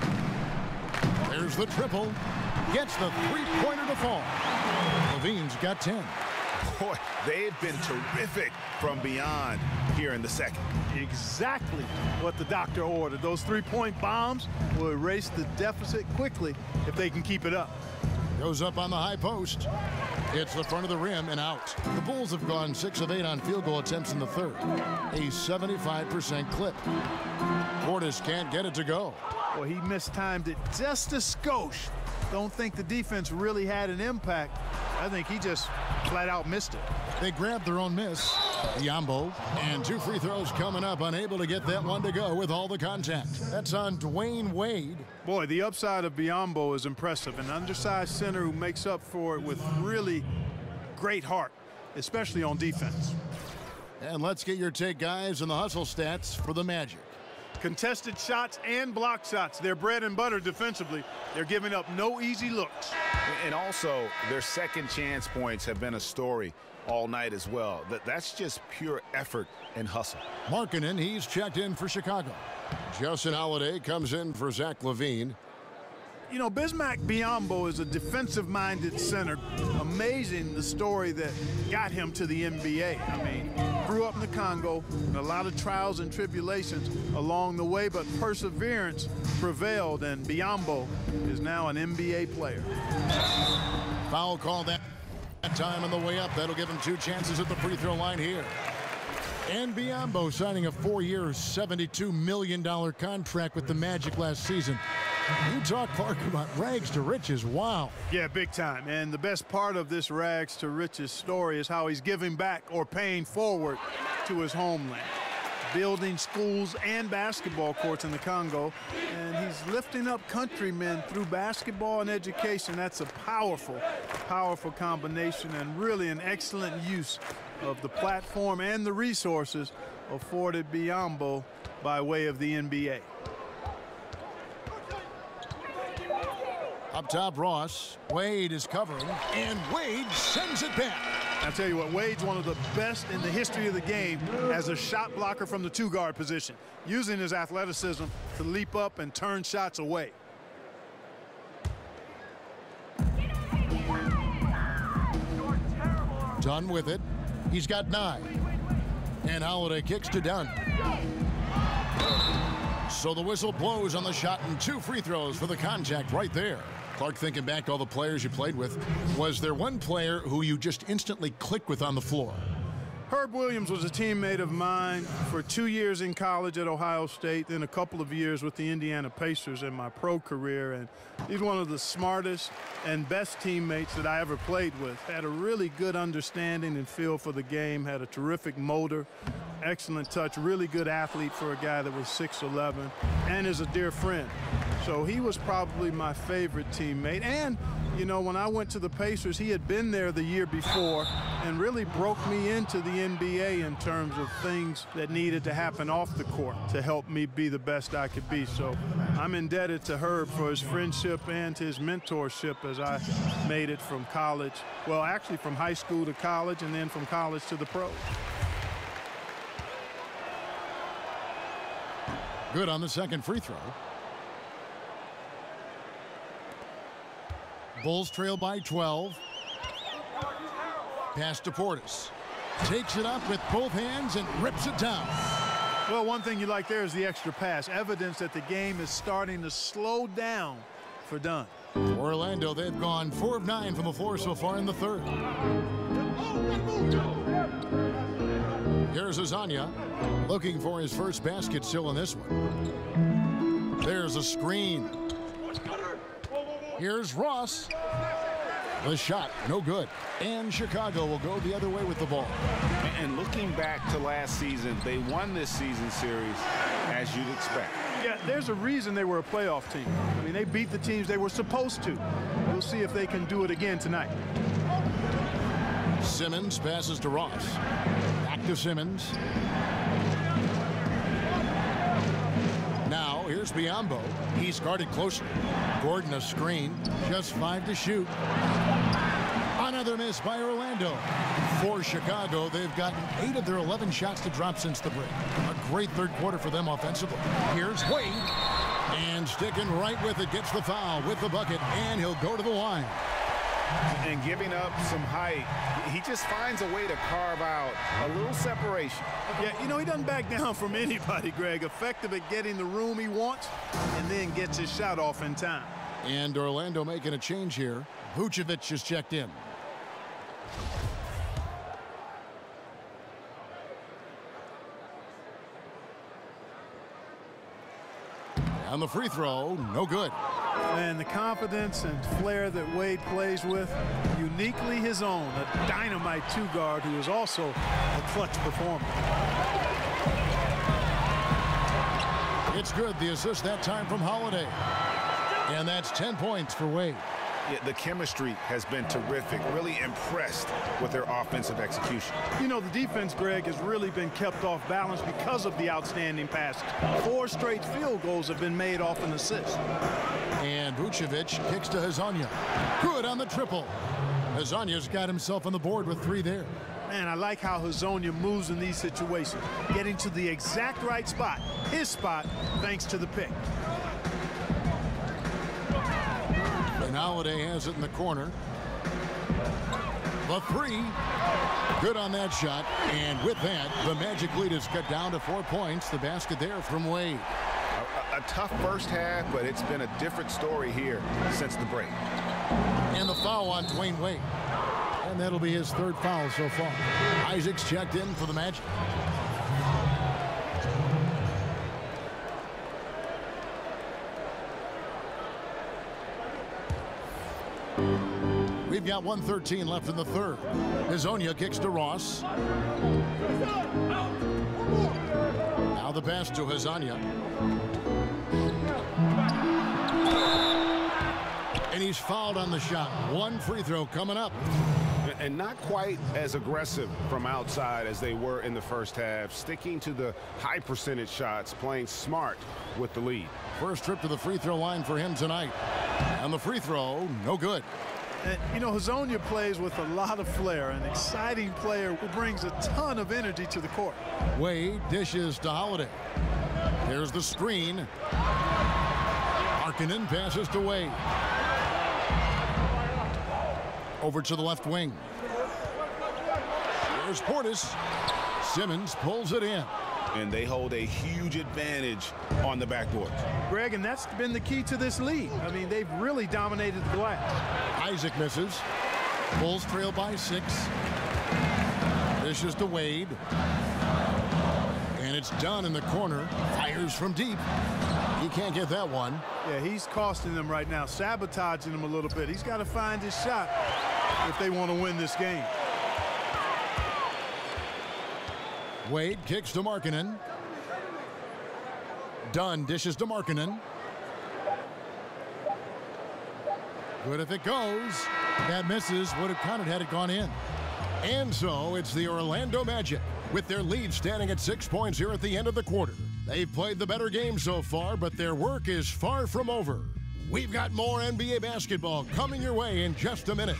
There's the triple. Gets the three-pointer to fall. Levine's got 10. Boy, they've been terrific from beyond here in the second. Exactly what the doctor ordered. Those three-point bombs will erase the deficit quickly if they can keep it up. Goes up on the high post. Hits the front of the rim and out. The Bulls have gone 6 of 8 on field goal attempts in the third. A 75% clip. Portis can't get it to go. Well, he mistimed it just a skosh. Don't think the defense really had an impact. I think he just flat out missed it. They grabbed their own miss. Biyombo, and 2 free throws coming up, unable to get that one to go with all the contact. That's on Dwayne Wade. Boy, the upside of Biyombo is impressive. An undersized center who makes up for it with really great heart, especially on defense. And let's get your take, guys, on the hustle stats for the Magic. Contested shots and block shots. They're bread and butter defensively. They're giving up no easy looks. And also, their second chance points have been a story all night as well. That's just pure effort and hustle. Markkanen, he's checked in for Chicago. Justin Holiday comes in for Zach LaVine. You know, Bismack Biyombo is a defensive-minded center. Amazing the story that got him to the NBA. I mean, grew up in the Congo, and a lot of trials and tribulations along the way, but perseverance prevailed, and Biyombo is now an NBA player. Foul call that time on the way up. That'll give him 2 chances at the free throw line here. And Biyombo signing a 4-year, $72 million contract with the Magic last season. You talk, Clark, about rags to riches. Wow. Yeah, big time. And the best part of this rags to riches story is how he's giving back or paying forward to his homeland. Building schools and basketball courts in the Congo, and he's lifting up countrymen through basketball and education. That's a powerful, powerful combination, and really an excellent use of the platform and the resources afforded Biyombo by way of the NBA. Up top, Ross. Wade is covering, and Wade sends it back. I'll tell you what, Wade's one of the best in the history of the game as a shot blocker from the 2-guard position, using his athleticism to leap up and turn shots away. Dunn with it. He's got 9. And Holiday kicks to Dunn. So the whistle blows on the shot, and 2 free throws for the contact right there. Clark, thinking back to all the players you played with, was there one player who you just instantly clicked with on the floor? Herb Williams was a teammate of mine for 2 years in college at Ohio State, then a couple of years with the Indiana Pacers in my pro career. And he's one of the smartest and best teammates that I ever played with. Had a really good understanding and feel for the game, had a terrific motor, excellent touch, really good athlete for a guy that was 6'11", and is a dear friend. So he was probably my favorite teammate. And, you know, when I went to the Pacers, he had been there the year before and really broke me into the NBA in terms of things that needed to happen off the court to help me be the best I could be. So I'm indebted to Herb for his friendship and his mentorship as I made it from college. Well, actually from high school to college, and then from college to the pros. Good on the second free throw. Bulls trail by 12. Pass to Portis. Takes it up with both hands and rips it down. Well, one thing you like there is the extra pass. Evidence that the game is starting to slow down for Dunn. Orlando, they've gone 4 of 9 from the floor so far in the third. Here's Azania looking for his first basket still in this one. There's a screen. Here's Ross. The shot, no good. And Chicago will go the other way with the ball. And looking back to last season, they won this season series as you'd expect. Yeah, there's a reason they were a playoff team. I mean, they beat the teams they were supposed to. We'll see if they can do it again tonight. Simmons passes to Ross. Back to Simmons. Now, here's Biyombo. He's guarded closely. Gordon a screen. Just 5 to shoot. Another miss by Orlando. For Chicago, they've gotten 8 of their 11 shots to drop since the break. A great third quarter for them offensively. Here's Wade. And sticking right with it, gets the foul with the bucket, and he'll go to the line. And giving up some height, he just finds a way to carve out a little separation. Yeah, you know, he doesn't back down from anybody, Greg. Effective at getting the room he wants, and then gets his shot off in time. And Orlando making a change here. Vucevic is checked in. On the free throw, no good. And the confidence and flair that Wade plays with, uniquely his own. A dynamite two-guard who is also a clutch performer. It's good. The assist that time from Holiday. And that's 10 points for Wade. Yeah, the chemistry has been terrific. Really impressed with their offensive execution. You know, the defense, Greg, has really been kept off balance because of the outstanding passes. 4 straight field goals have been made off an assist. And Vucevic kicks to Hezonja. Good on the triple. Hezonja's got himself on the board with 3 there. Man, I like how Hezonja moves in these situations, getting to the exact right spot, his spot, thanks to the pick. And Holiday has it in the corner. The 3. Good on that shot. And with that, the Magic lead is cut down to 4 points. The basket there from Wade. A tough first half, but it's been a different story here since the break. And the foul on Dwayne Wade. And that'll be his 3rd foul so far. Isaac's checked in for the Magic. We've got 1:13 left in the 3rd. Hezonja kicks to Ross. Now the pass to Hezonja. And he's fouled on the shot. 1 free throw coming up. And not quite as aggressive from outside as they were in the first half. Sticking to the high percentage shots, playing smart with the lead. First trip to the free throw line for him tonight. And the free throw, no good. You know, Hezonja plays with a lot of flair, an exciting player who brings a ton of energy to the court. Wade dishes to Holiday. There's the screen. Markkanen passes to Wade. Over to the left wing. There's Portis. Simmons pulls it in. And they hold a huge advantage on the backboard. Greg, and that's been the key to this lead. I mean, they've really dominated the glass. Isaac misses. Bulls trail by 6. Dishes to Wade. And it's done in the corner. Fires from deep. He can't get that one. Yeah, he's costing them right now, sabotaging them a little bit. He's got to find his shot if they want to win this game. Wade kicks to Markkanen. Dunn dishes to Markkanen. Good if it goes. That misses. Would have counted had it gone in. And so it's the Orlando Magic with their lead standing at 6 points here at the end of the quarter. They've played the better game so far, but their work is far from over. We've got more NBA basketball coming your way in just a minute.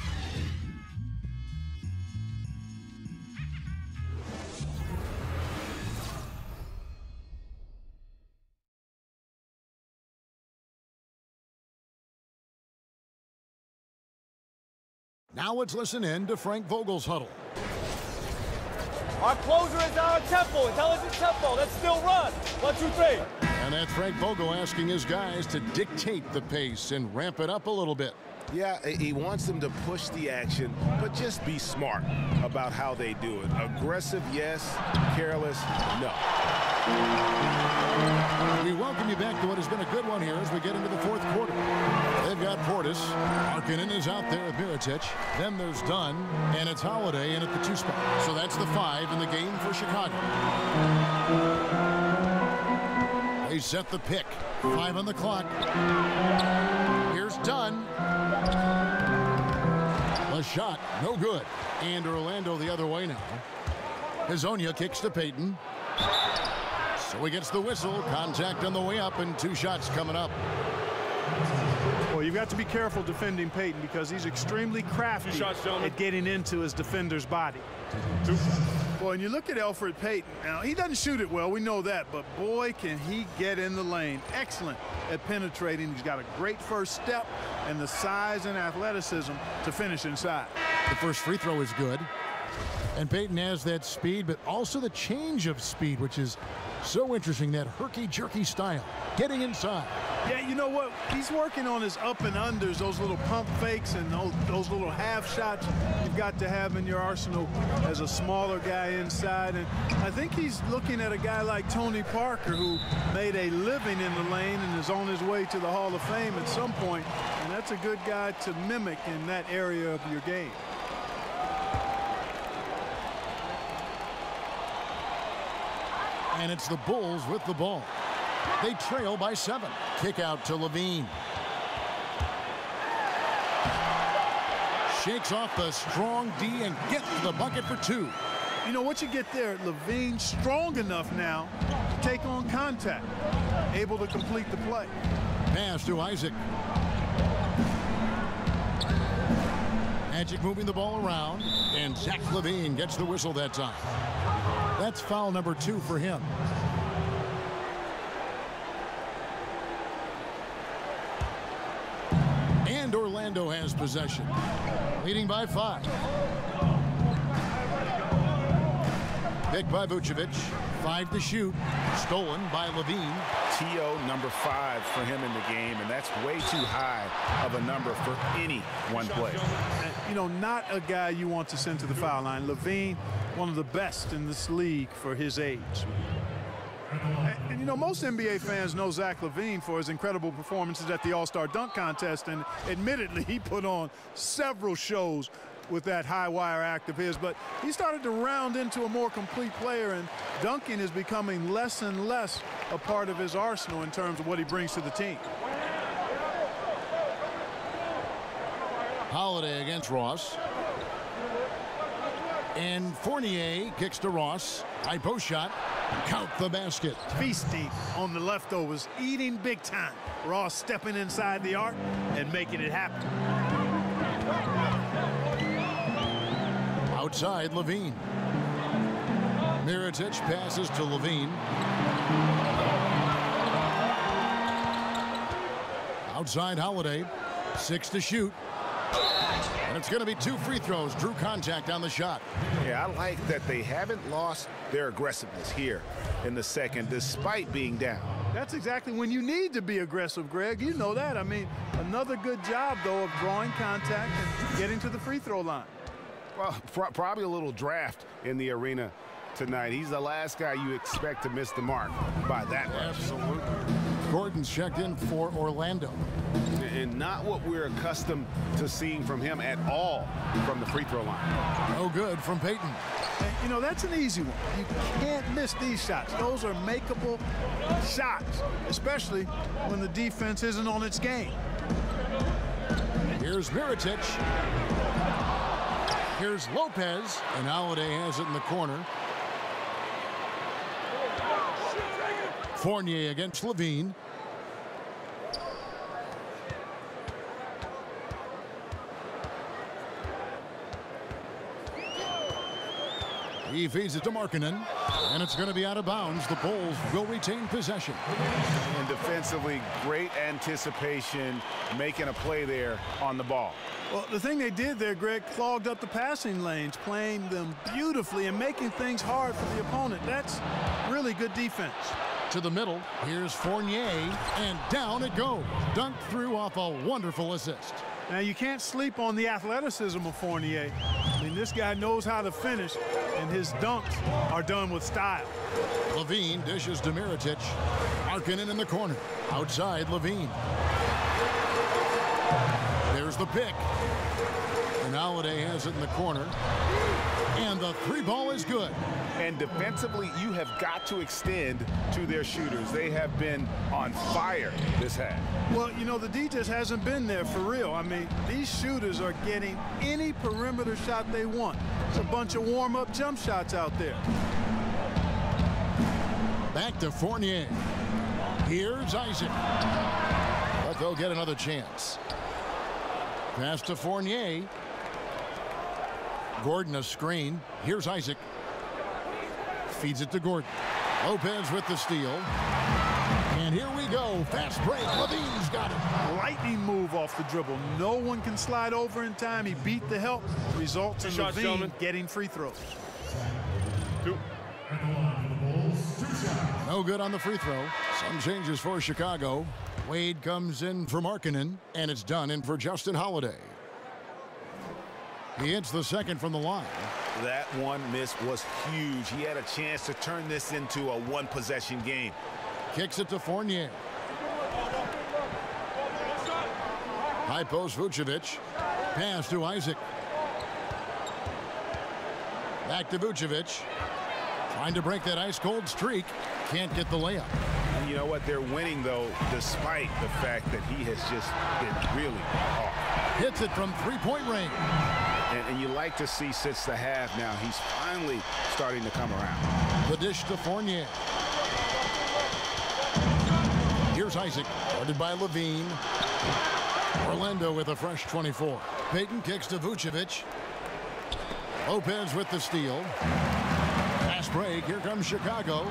Now let's listen in to Frank Vogel's huddle. Our closer is our tempo, intelligent tempo. Let's still run. 1, 2, 3. And that's Frank Vogel asking his guys to dictate the pace and ramp it up a little bit. Yeah, he wants them to push the action, but just be smart about how they do it. Aggressive, yes. Careless, no. We welcome you back to what has been a good one here as we get into the 4th quarter. They've got Portis. Markkanen is out there with Mirotic. Then there's Dunn, and it's Holiday in at the 2 spot. So that's the 5 in the game for Chicago. They set the pick. 5 on the clock. Here's Dunn. The shot, no good. And Orlando the other way now. Hezonja kicks to Payton. So he gets the whistle. Contact on the way up, and 2 shots coming up. Well, you've got to be careful defending Payton because he's extremely crafty at getting into his defender's body. 2. Well, and you look at Elfrid Payton. Now, he doesn't shoot it well. We know that. But, boy, can he get in the lane. Excellent at penetrating. He's got a great first step and the size and athleticism to finish inside. The first free throw is good. And Peyton has that speed, but also the change of speed, which is so interesting, that herky-jerky style, getting inside. Yeah, you know what? He's working on his up and unders, those little pump fakes and those little half shots you've got to have in your arsenal as a smaller guy inside. And I think he's looking at a guy like Tony Parker, who made a living in the lane and is on his way to the Hall of Fame at some point. And that's a good guy to mimic in that area of your game. And it's the Bulls with the ball. They trail by 7. Kick out to Levine. Shakes off the strong D and gets the bucket for 2. You know what you get there? Levine strong enough now to take on contact. Able to complete the play. Pass to Isaac. Magic moving the ball around, and Zach Levine gets the whistle that time. That's foul number 2 for him. And Orlando has possession, leading by 5. Picked by Vucevic, 5 to shoot, stolen by Levine. TO number 5 for him in the game, and that's way too high of a number for any one play. You know, not a guy you want to send to the foul line. Levine, one of the best in this league for his age. And you know, most NBA fans know Zach Levine for his incredible performances at the All-Star Dunk Contest, and admittedly, he put on several shows with that high wire act of his, but he started to round into a more complete player, and dunking is becoming less and less a part of his arsenal in terms of what he brings to the team. Holiday against Ross. And Fournier kicks to Ross. High post shot. Count the basket. Feasting on the leftovers, eating big time. Ross stepping inside the arc and making it happen. Outside, Levine. Mirotic passes to Levine. Outside, Holiday. 6 to shoot. And it's going to be 2 free throws. Drew contact on the shot. Yeah, I like that they haven't lost their aggressiveness here in the second, despite being down. That's exactly when you need to be aggressive, Greg. You know that. I mean, another good job, though, of drawing contact and getting to the free throw line. Well, probably a little draft in the arena tonight. He's the last guy you expect to miss the mark by that much. Absolutely. Gordon's checked in for Orlando. And not what we're accustomed to seeing from him at all from the free throw line. No good from Peyton. And, you know, that's an easy one. You can't miss these shots. Those are makeable shots, especially when the defense isn't on its game. Here's Mirotic. Here's Lopez, and Holiday has it in the corner. Fournier against Levine. He feeds it to Markkanen, and it's going to be out of bounds. The Bulls will retain possession. And defensively, great anticipation, making a play there on the ball. Well, the thing they did there, Greg, clogged up the passing lanes, playing them beautifully and making things hard for the opponent. That's really good defense. To the middle, here's Fournier, and down it goes. Dunked through off a wonderful assist. Now, you can't sleep on the athleticism of Fournier. I mean, this guy knows how to finish, and his dunks are done with style. Levine dishes to Mirotic. Markkanen in the corner. Outside, Levine. There's the pick. And Holiday has it in the corner. And the 3-ball is good. And defensively, you have got to extend to their shooters. They have been on fire this half. Well, you know, the D just hasn't been there for real. I mean, these shooters are getting any perimeter shot they want. It's a bunch of warm-up jump shots out there. Back to Fournier. Here's Isaac. But they'll get another chance. Pass to Fournier. Gordon a screen. Here's Isaac. Feeds it to Gordon. Lopez with the steal. And here we go. Fast break. Levine's got it. Lightning move off the dribble. No one can slide over in time. He beat the help. Results in Levine getting free throws. Two. No good on the free throw. Some changes for Chicago. Wade comes in for Markkanen, and it's done in for Justin Holiday. He hits the second from the line. That one miss was huge. He had a chance to turn this into a one-possession game. Kicks it to Fournier. High post Vucevic. Pass to Isaac. Back to Vucevic. Trying to break that ice-cold streak. Can't get the layup. And you know what? They're winning, though, despite the fact that he has just been really off. Hits it from three-point range. And you like to see since the half now, he's finally starting to come around. The dish to Fournier. Here's Isaac, guarded by Levine. Orlando with a fresh 24. Payton kicks to Vucevic. Lopez with the steal. Pass break. Here comes Chicago.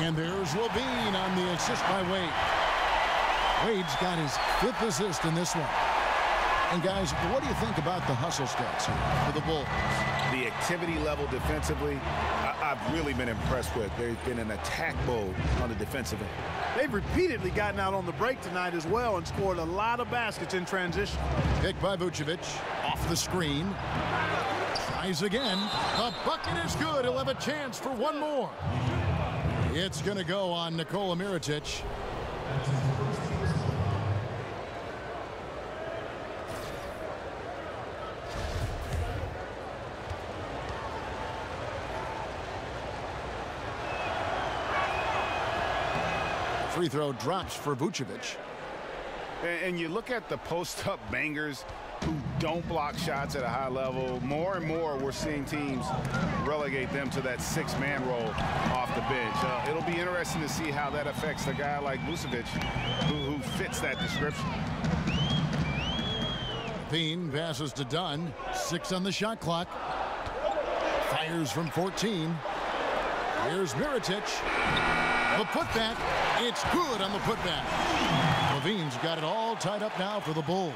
And there's Levine on the assist by Wade. Wade's got his 5th assist in this one. And guys, what do you think about the hustle stats here for the Bulls? The activity level defensively, I've really been impressed with. They've been in attack mode on the defensive end. They've repeatedly gotten out on the break tonight as well and scored a lot of baskets in transition. Picked by Vucevic. Off the screen. Tries again. The bucket is good. He'll have a chance for one more. It's going to go on Nikola Mirotic. Free throw drops for Vucevic. And you look at the post-up bangers who don't block shots at a high level. More and more we're seeing teams relegate them to that 6-man role off the bench. It'll be interesting to see how that affects a guy like Vucevic who fits that description. Levine passes to Dunn. 6 on the shot clock. Fires from 14. Here's Mirotic. The putback. It's good on the putback. Levine's got it all tied up now for the Bulls.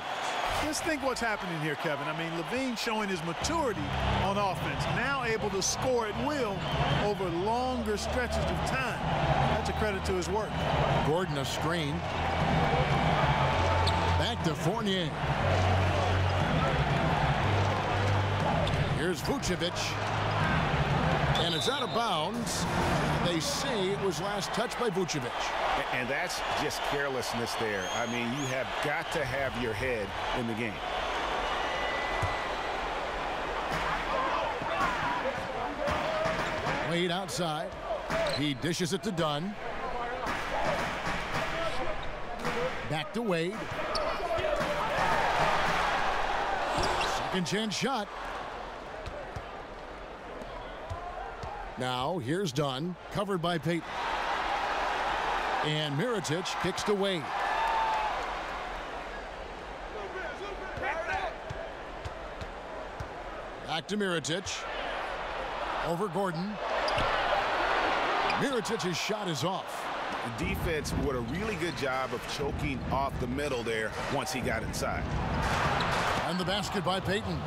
Just think what's happening here, Kevin. I mean, Levine showing his maturity on offense. Now able to score at will over longer stretches of time. That's a credit to his work. Gordon a screen. Back to Fournier. Here's Vucevic. And it's out of bounds. They say it was last touched by Vucevic. And that's just carelessness there. I mean, you have got to have your head in the game. Wade outside. He dishes it to Dunn. Back to Wade. Second chance shot. Now here's Dunn, covered by Payton. And Mirotic kicks to Wade. Back to Mirotic. Over Gordon. Mirotic's shot is off. The defense did a really good job of choking off the middle there once he got inside. And the basket by Payton.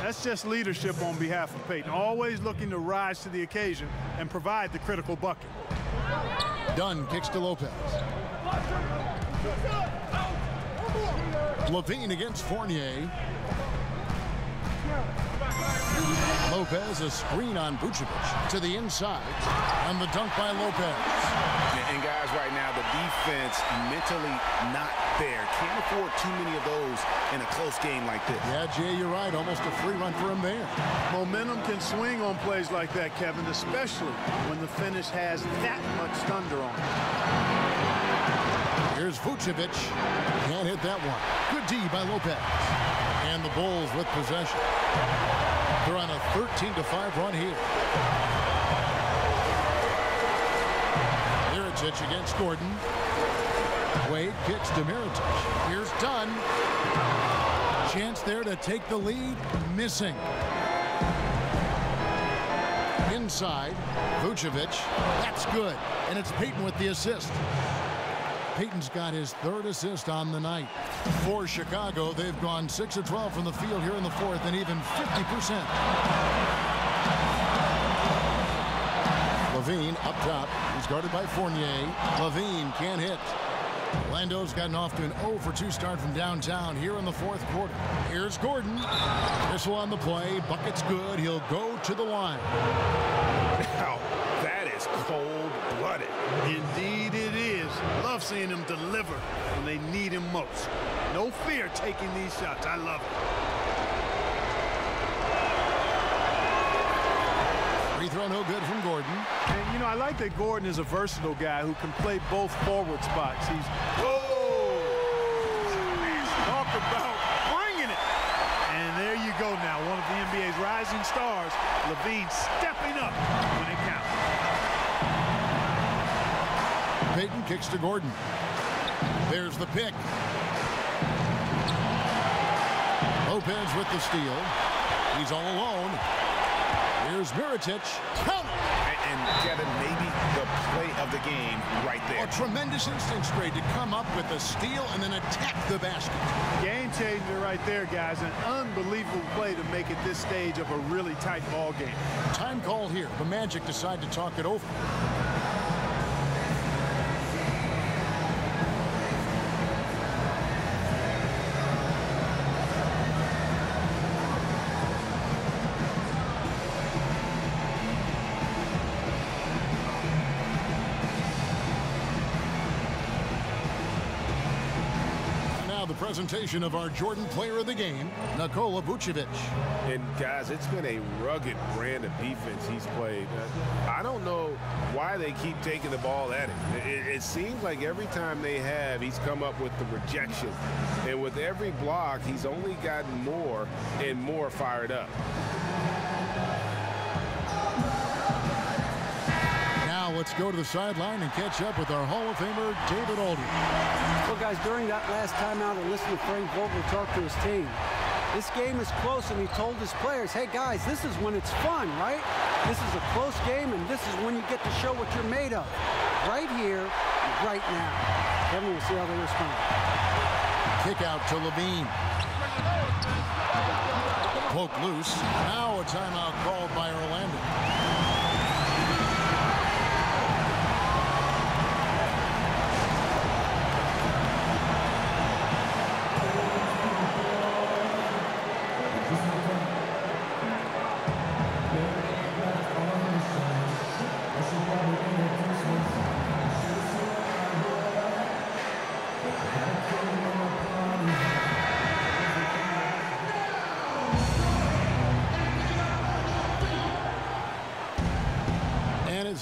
That's just leadership on behalf of Payton. Always looking to rise to the occasion and provide the critical bucket. Dunn kicks to Lopez. Levine against Fournier. Lopez, a screen on Vucevic to the inside. And the dunk by Lopez. And guys, right now, the defense mentally not there. Can't afford too many of those in a close game like this. Yeah, Jay, you're right. Almost a free run for him there. Momentum can swing on plays like that, Kevin, especially when the finish has that much thunder on it. Here's Vucevic. Can't hit that one. Good D by Lopez. And the Bulls with possession. They're on a 13-5 run here. Mirotic against Gordon. Wade kicks to Mirotic. Here's Dunn. Chance there to take the lead. Missing. Inside. Vucevic. That's good. And it's Payton with the assist. Payton's got his 3rd assist on the night. For Chicago, they've gone 6 of 12 from the field here in the 4th and even 50%. Levine up top. He's guarded by Fournier. Levine can't hit. Orlando's gotten off to an 0-for-2 start from downtown here in the fourth quarter. Here's Gordon. Whistle on the play. Bucket's good. He'll go to the line. Now, that is cold-blooded. Indeed it is. Love seeing him deliver when they need him most. No fear taking these shots. I love it. Free throw no good from Gordon. And, you know, I like that Gordon is a versatile guy who can play both forward spots. He's, talk about bringing it. And there you go now, one of the NBA's rising stars, Levine stepping up when it counts. Payton kicks to Gordon. There's the pick. Lopez with the steal. He's all alone. Here's Mirotic. Count! And Kevin, maybe the play of the game right there. A tremendous instincts grade to come up with a steal and then attack the basket. Game changer right there, guys. An unbelievable play to make it this stage of a really tight ball game. Time called here. The Magic decide to talk it over. Presentation of our Jordan player of the game, Nikola Vucevic. And guys, it's been a rugged brand of defense he's played. I don't know why they keep taking the ball at him. It seems like every time they have, he's come up with the rejection. And with every block, he's only gotten more and more fired up. Now let's go to the sideline and catch up with our Hall of Famer, David Aldridge. Well, guys, during that last timeout, I listened to Frank Vogel talk to his team. This game is close, and he told his players, hey, guys, this is when it's fun, right? This is a close game, and this is when you get to show what you're made of. Right here, right now. Kevin, we'll see how they respond. Kick out to Levine. Poke loose. Now a timeout called by Orlando.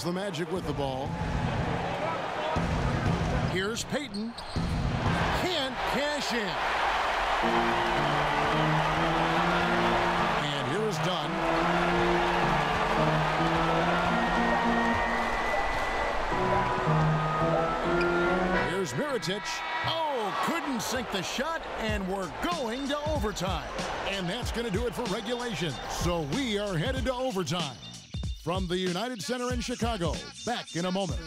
The Magic with the ball. Here's Payton. Can't cash in. And here is Dunn. Here's Mirotic. Oh, couldn't sink the shot, and we're going to overtime. And that's going to do it for regulation. So we are headed to overtime. From the United Center in Chicago, back in a moment.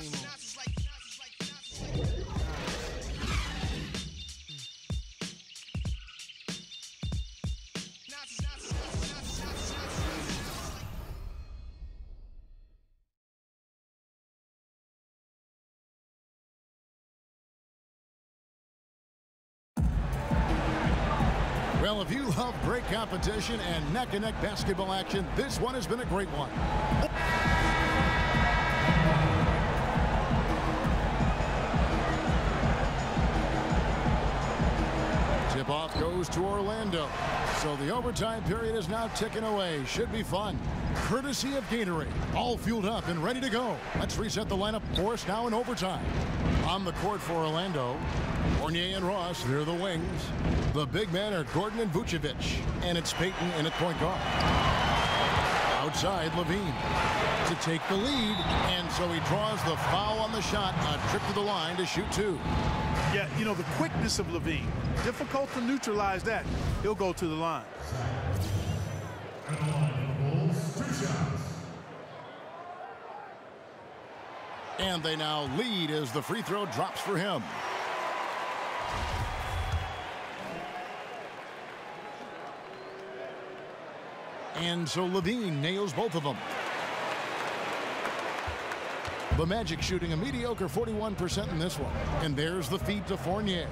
Well, if you love great competition and neck-and-neck basketball action, this one has been a great one. Tip-off goes to Orlando. So the overtime period is now ticking away. Should be fun. Courtesy of Gatorade. All fueled up and ready to go. Let's reset the lineup for us now in overtime. On the court for Orlando, Fournier and Ross, they're the wings. The big men are Gordon and Vucevic. And it's Payton in at point guard. Outside, Levine to take the lead. And so he draws the foul on the shot. A trip to the line to shoot two. Yeah, you know, the quickness of Levine. Difficult to neutralize that. He'll go to the line. And they now lead as the free throw drops for him. And so Levine nails both of them. The Magic shooting a mediocre 41% in this one. And there's the feed to Fournier.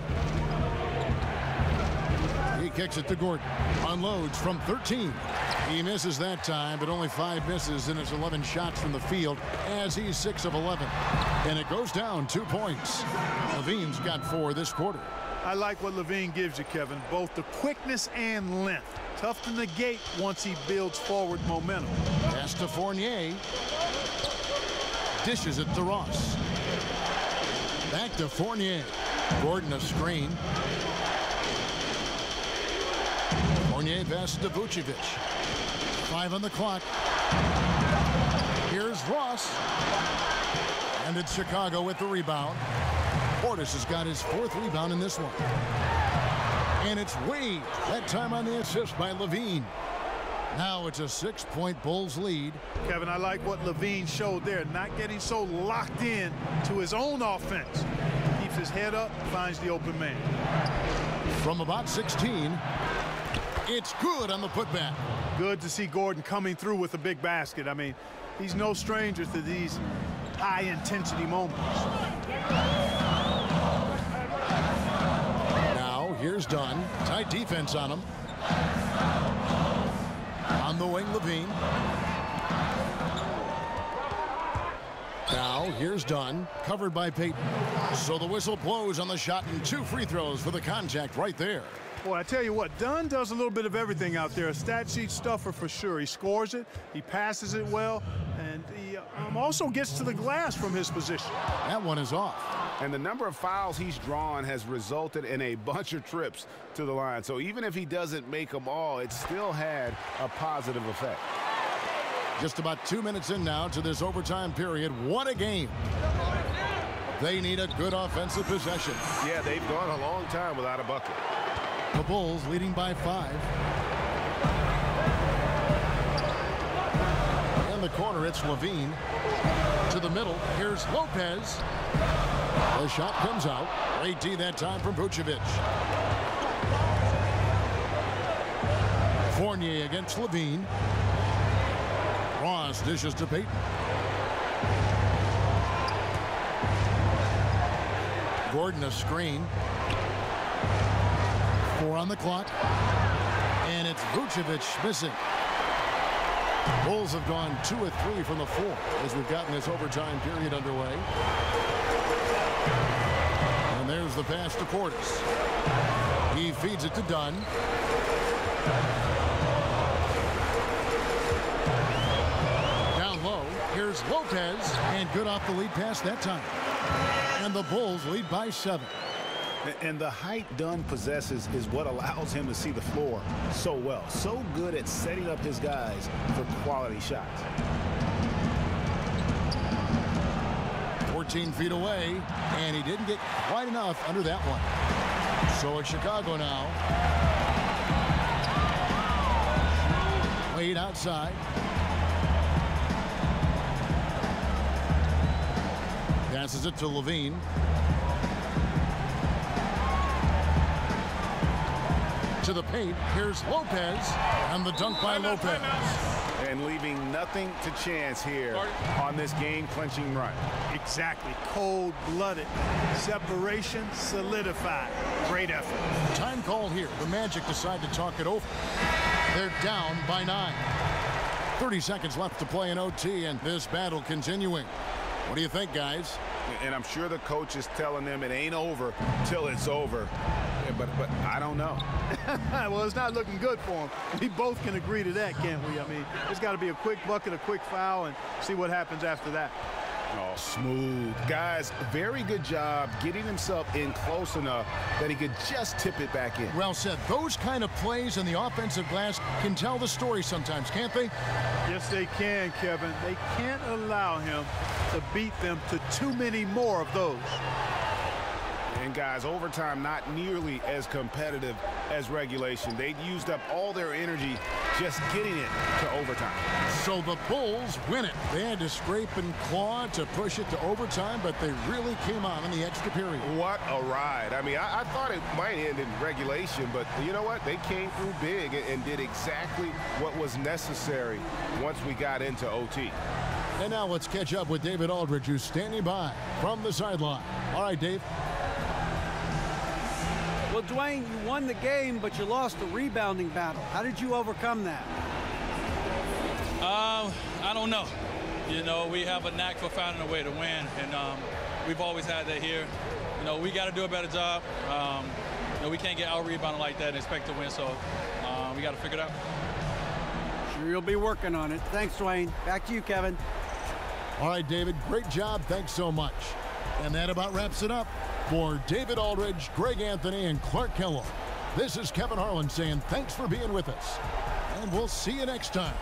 He kicks it to Gordon. Unloads from 13. He misses that time, but only 5 misses in his 11 shots from the field as he's 6 of 11. And it goes down 2 points. Levine's got 4 this quarter. I like what Levine gives you, Kevin, both the quickness and length. Tough to negate once he builds forward momentum. Pass to Fournier. Dishes it to Ross. Back to Fournier. Gordon a screen. Fournier pass to Vucevic. 5 on the clock. Here's Ross. And it's Chicago with the rebound. Portis has got his 4th rebound in this one. And it's Wade. That time on the assist by Levine. Now it's a 6-point Bulls lead. Kevin, I like what Levine showed there, not getting so locked in to his own offense. Keeps his head up, finds the open man. From about 16, it's good on the putback. Good to see Gordon coming through with a big basket. I mean, he's no stranger to these high-intensity moments. Now, here's Dunn. Tight defense on him. On the wing, Levine. Now, here's Dunn, covered by Payton. So the whistle blows on the shot and 2 free throws for the contact right there. Boy, I tell you what, Dunn does a little bit of everything out there. A stat sheet stuffer for sure. He scores it, he passes it well, and he also gets to the glass from his position. That one is off. And the number of fouls he's drawn has resulted in a bunch of trips to the line. So even if he doesn't make them all, it still had a positive effect. Just about 2 minutes in now to this overtime period. What a game. They need a good offensive possession. Yeah, they've gone a long time without a bucket. The Bulls leading by 5. In the corner, it's Levine. To the middle, here's Lopez. The shot comes out. Great D that time from Vucevic. Fournier against Levine. Ross dishes to Payton. Gordon a screen. 4 on the clock. And it's Vucevic missing. Bulls have gone 2 of 3 from the floor as we've gotten this overtime period underway. And there's the pass to Portis. He feeds it to Dunn. Down low, here's Lopez, and good off the lead pass that time. And the Bulls lead by 7. And the height Dunn possesses is what allows him to see the floor so well. So good at setting up his guys for quality shots. 14 feet away, and he didn't get quite enough under that one. So it's Chicago now. Wade outside. Passes it to Levine. To the paint, here's Lopez, and the dunk by Lopez. And leaving nothing to chance here on this game-clinching run. Exactly. Cold-blooded. Separation solidified. Great effort. Time called here. The Magic decide to talk it over. They're down by 9. 30 seconds left to play in OT, and this battle continuing. What do you think, guys? And I'm sure the coach is telling them it ain't over till it's over. But I don't know. Well, it's not looking good for him. We both can agree to that, can't we? I mean, it's got to be a quick bucket, a quick foul, and see what happens after that. Oh, smooth. Guys, very good job getting himself in close enough that he could just tip it back in. Well said. Those kind of plays in the offensive glass can tell the story sometimes, can't they? Yes, they can, Kevin. They can't allow him to beat them to too many more of those. And guys, overtime not nearly as competitive as regulation. They'd used up all their energy just getting it to overtime. So the Bulls win it. They had to scrape and claw to push it to overtime, but they really came on in the extra period. What a ride. I mean, I thought it might end in regulation, but you know what? They came through big and did exactly what was necessary once we got into OT. And now let's catch up with David Aldridge, who's standing by from the sideline. All right, Dave. Well, Dwayne, you won the game, but you lost the rebounding battle. How did you overcome that? I don't know. You know, we have a knack for finding a way to win, and we've always had that here. You know, we got to do a better job. You know, we can't get out-rebounded like that and expect to win, so we got to figure it out. Sure, you'll be working on it. Thanks, Dwayne. Back to you, Kevin. All right, David, great job. Thanks so much. And that about wraps it up. For David Aldridge, Greg Anthony, and Clark Kellogg, this is Kevin Harlan saying thanks for being with us. And we'll see you next time.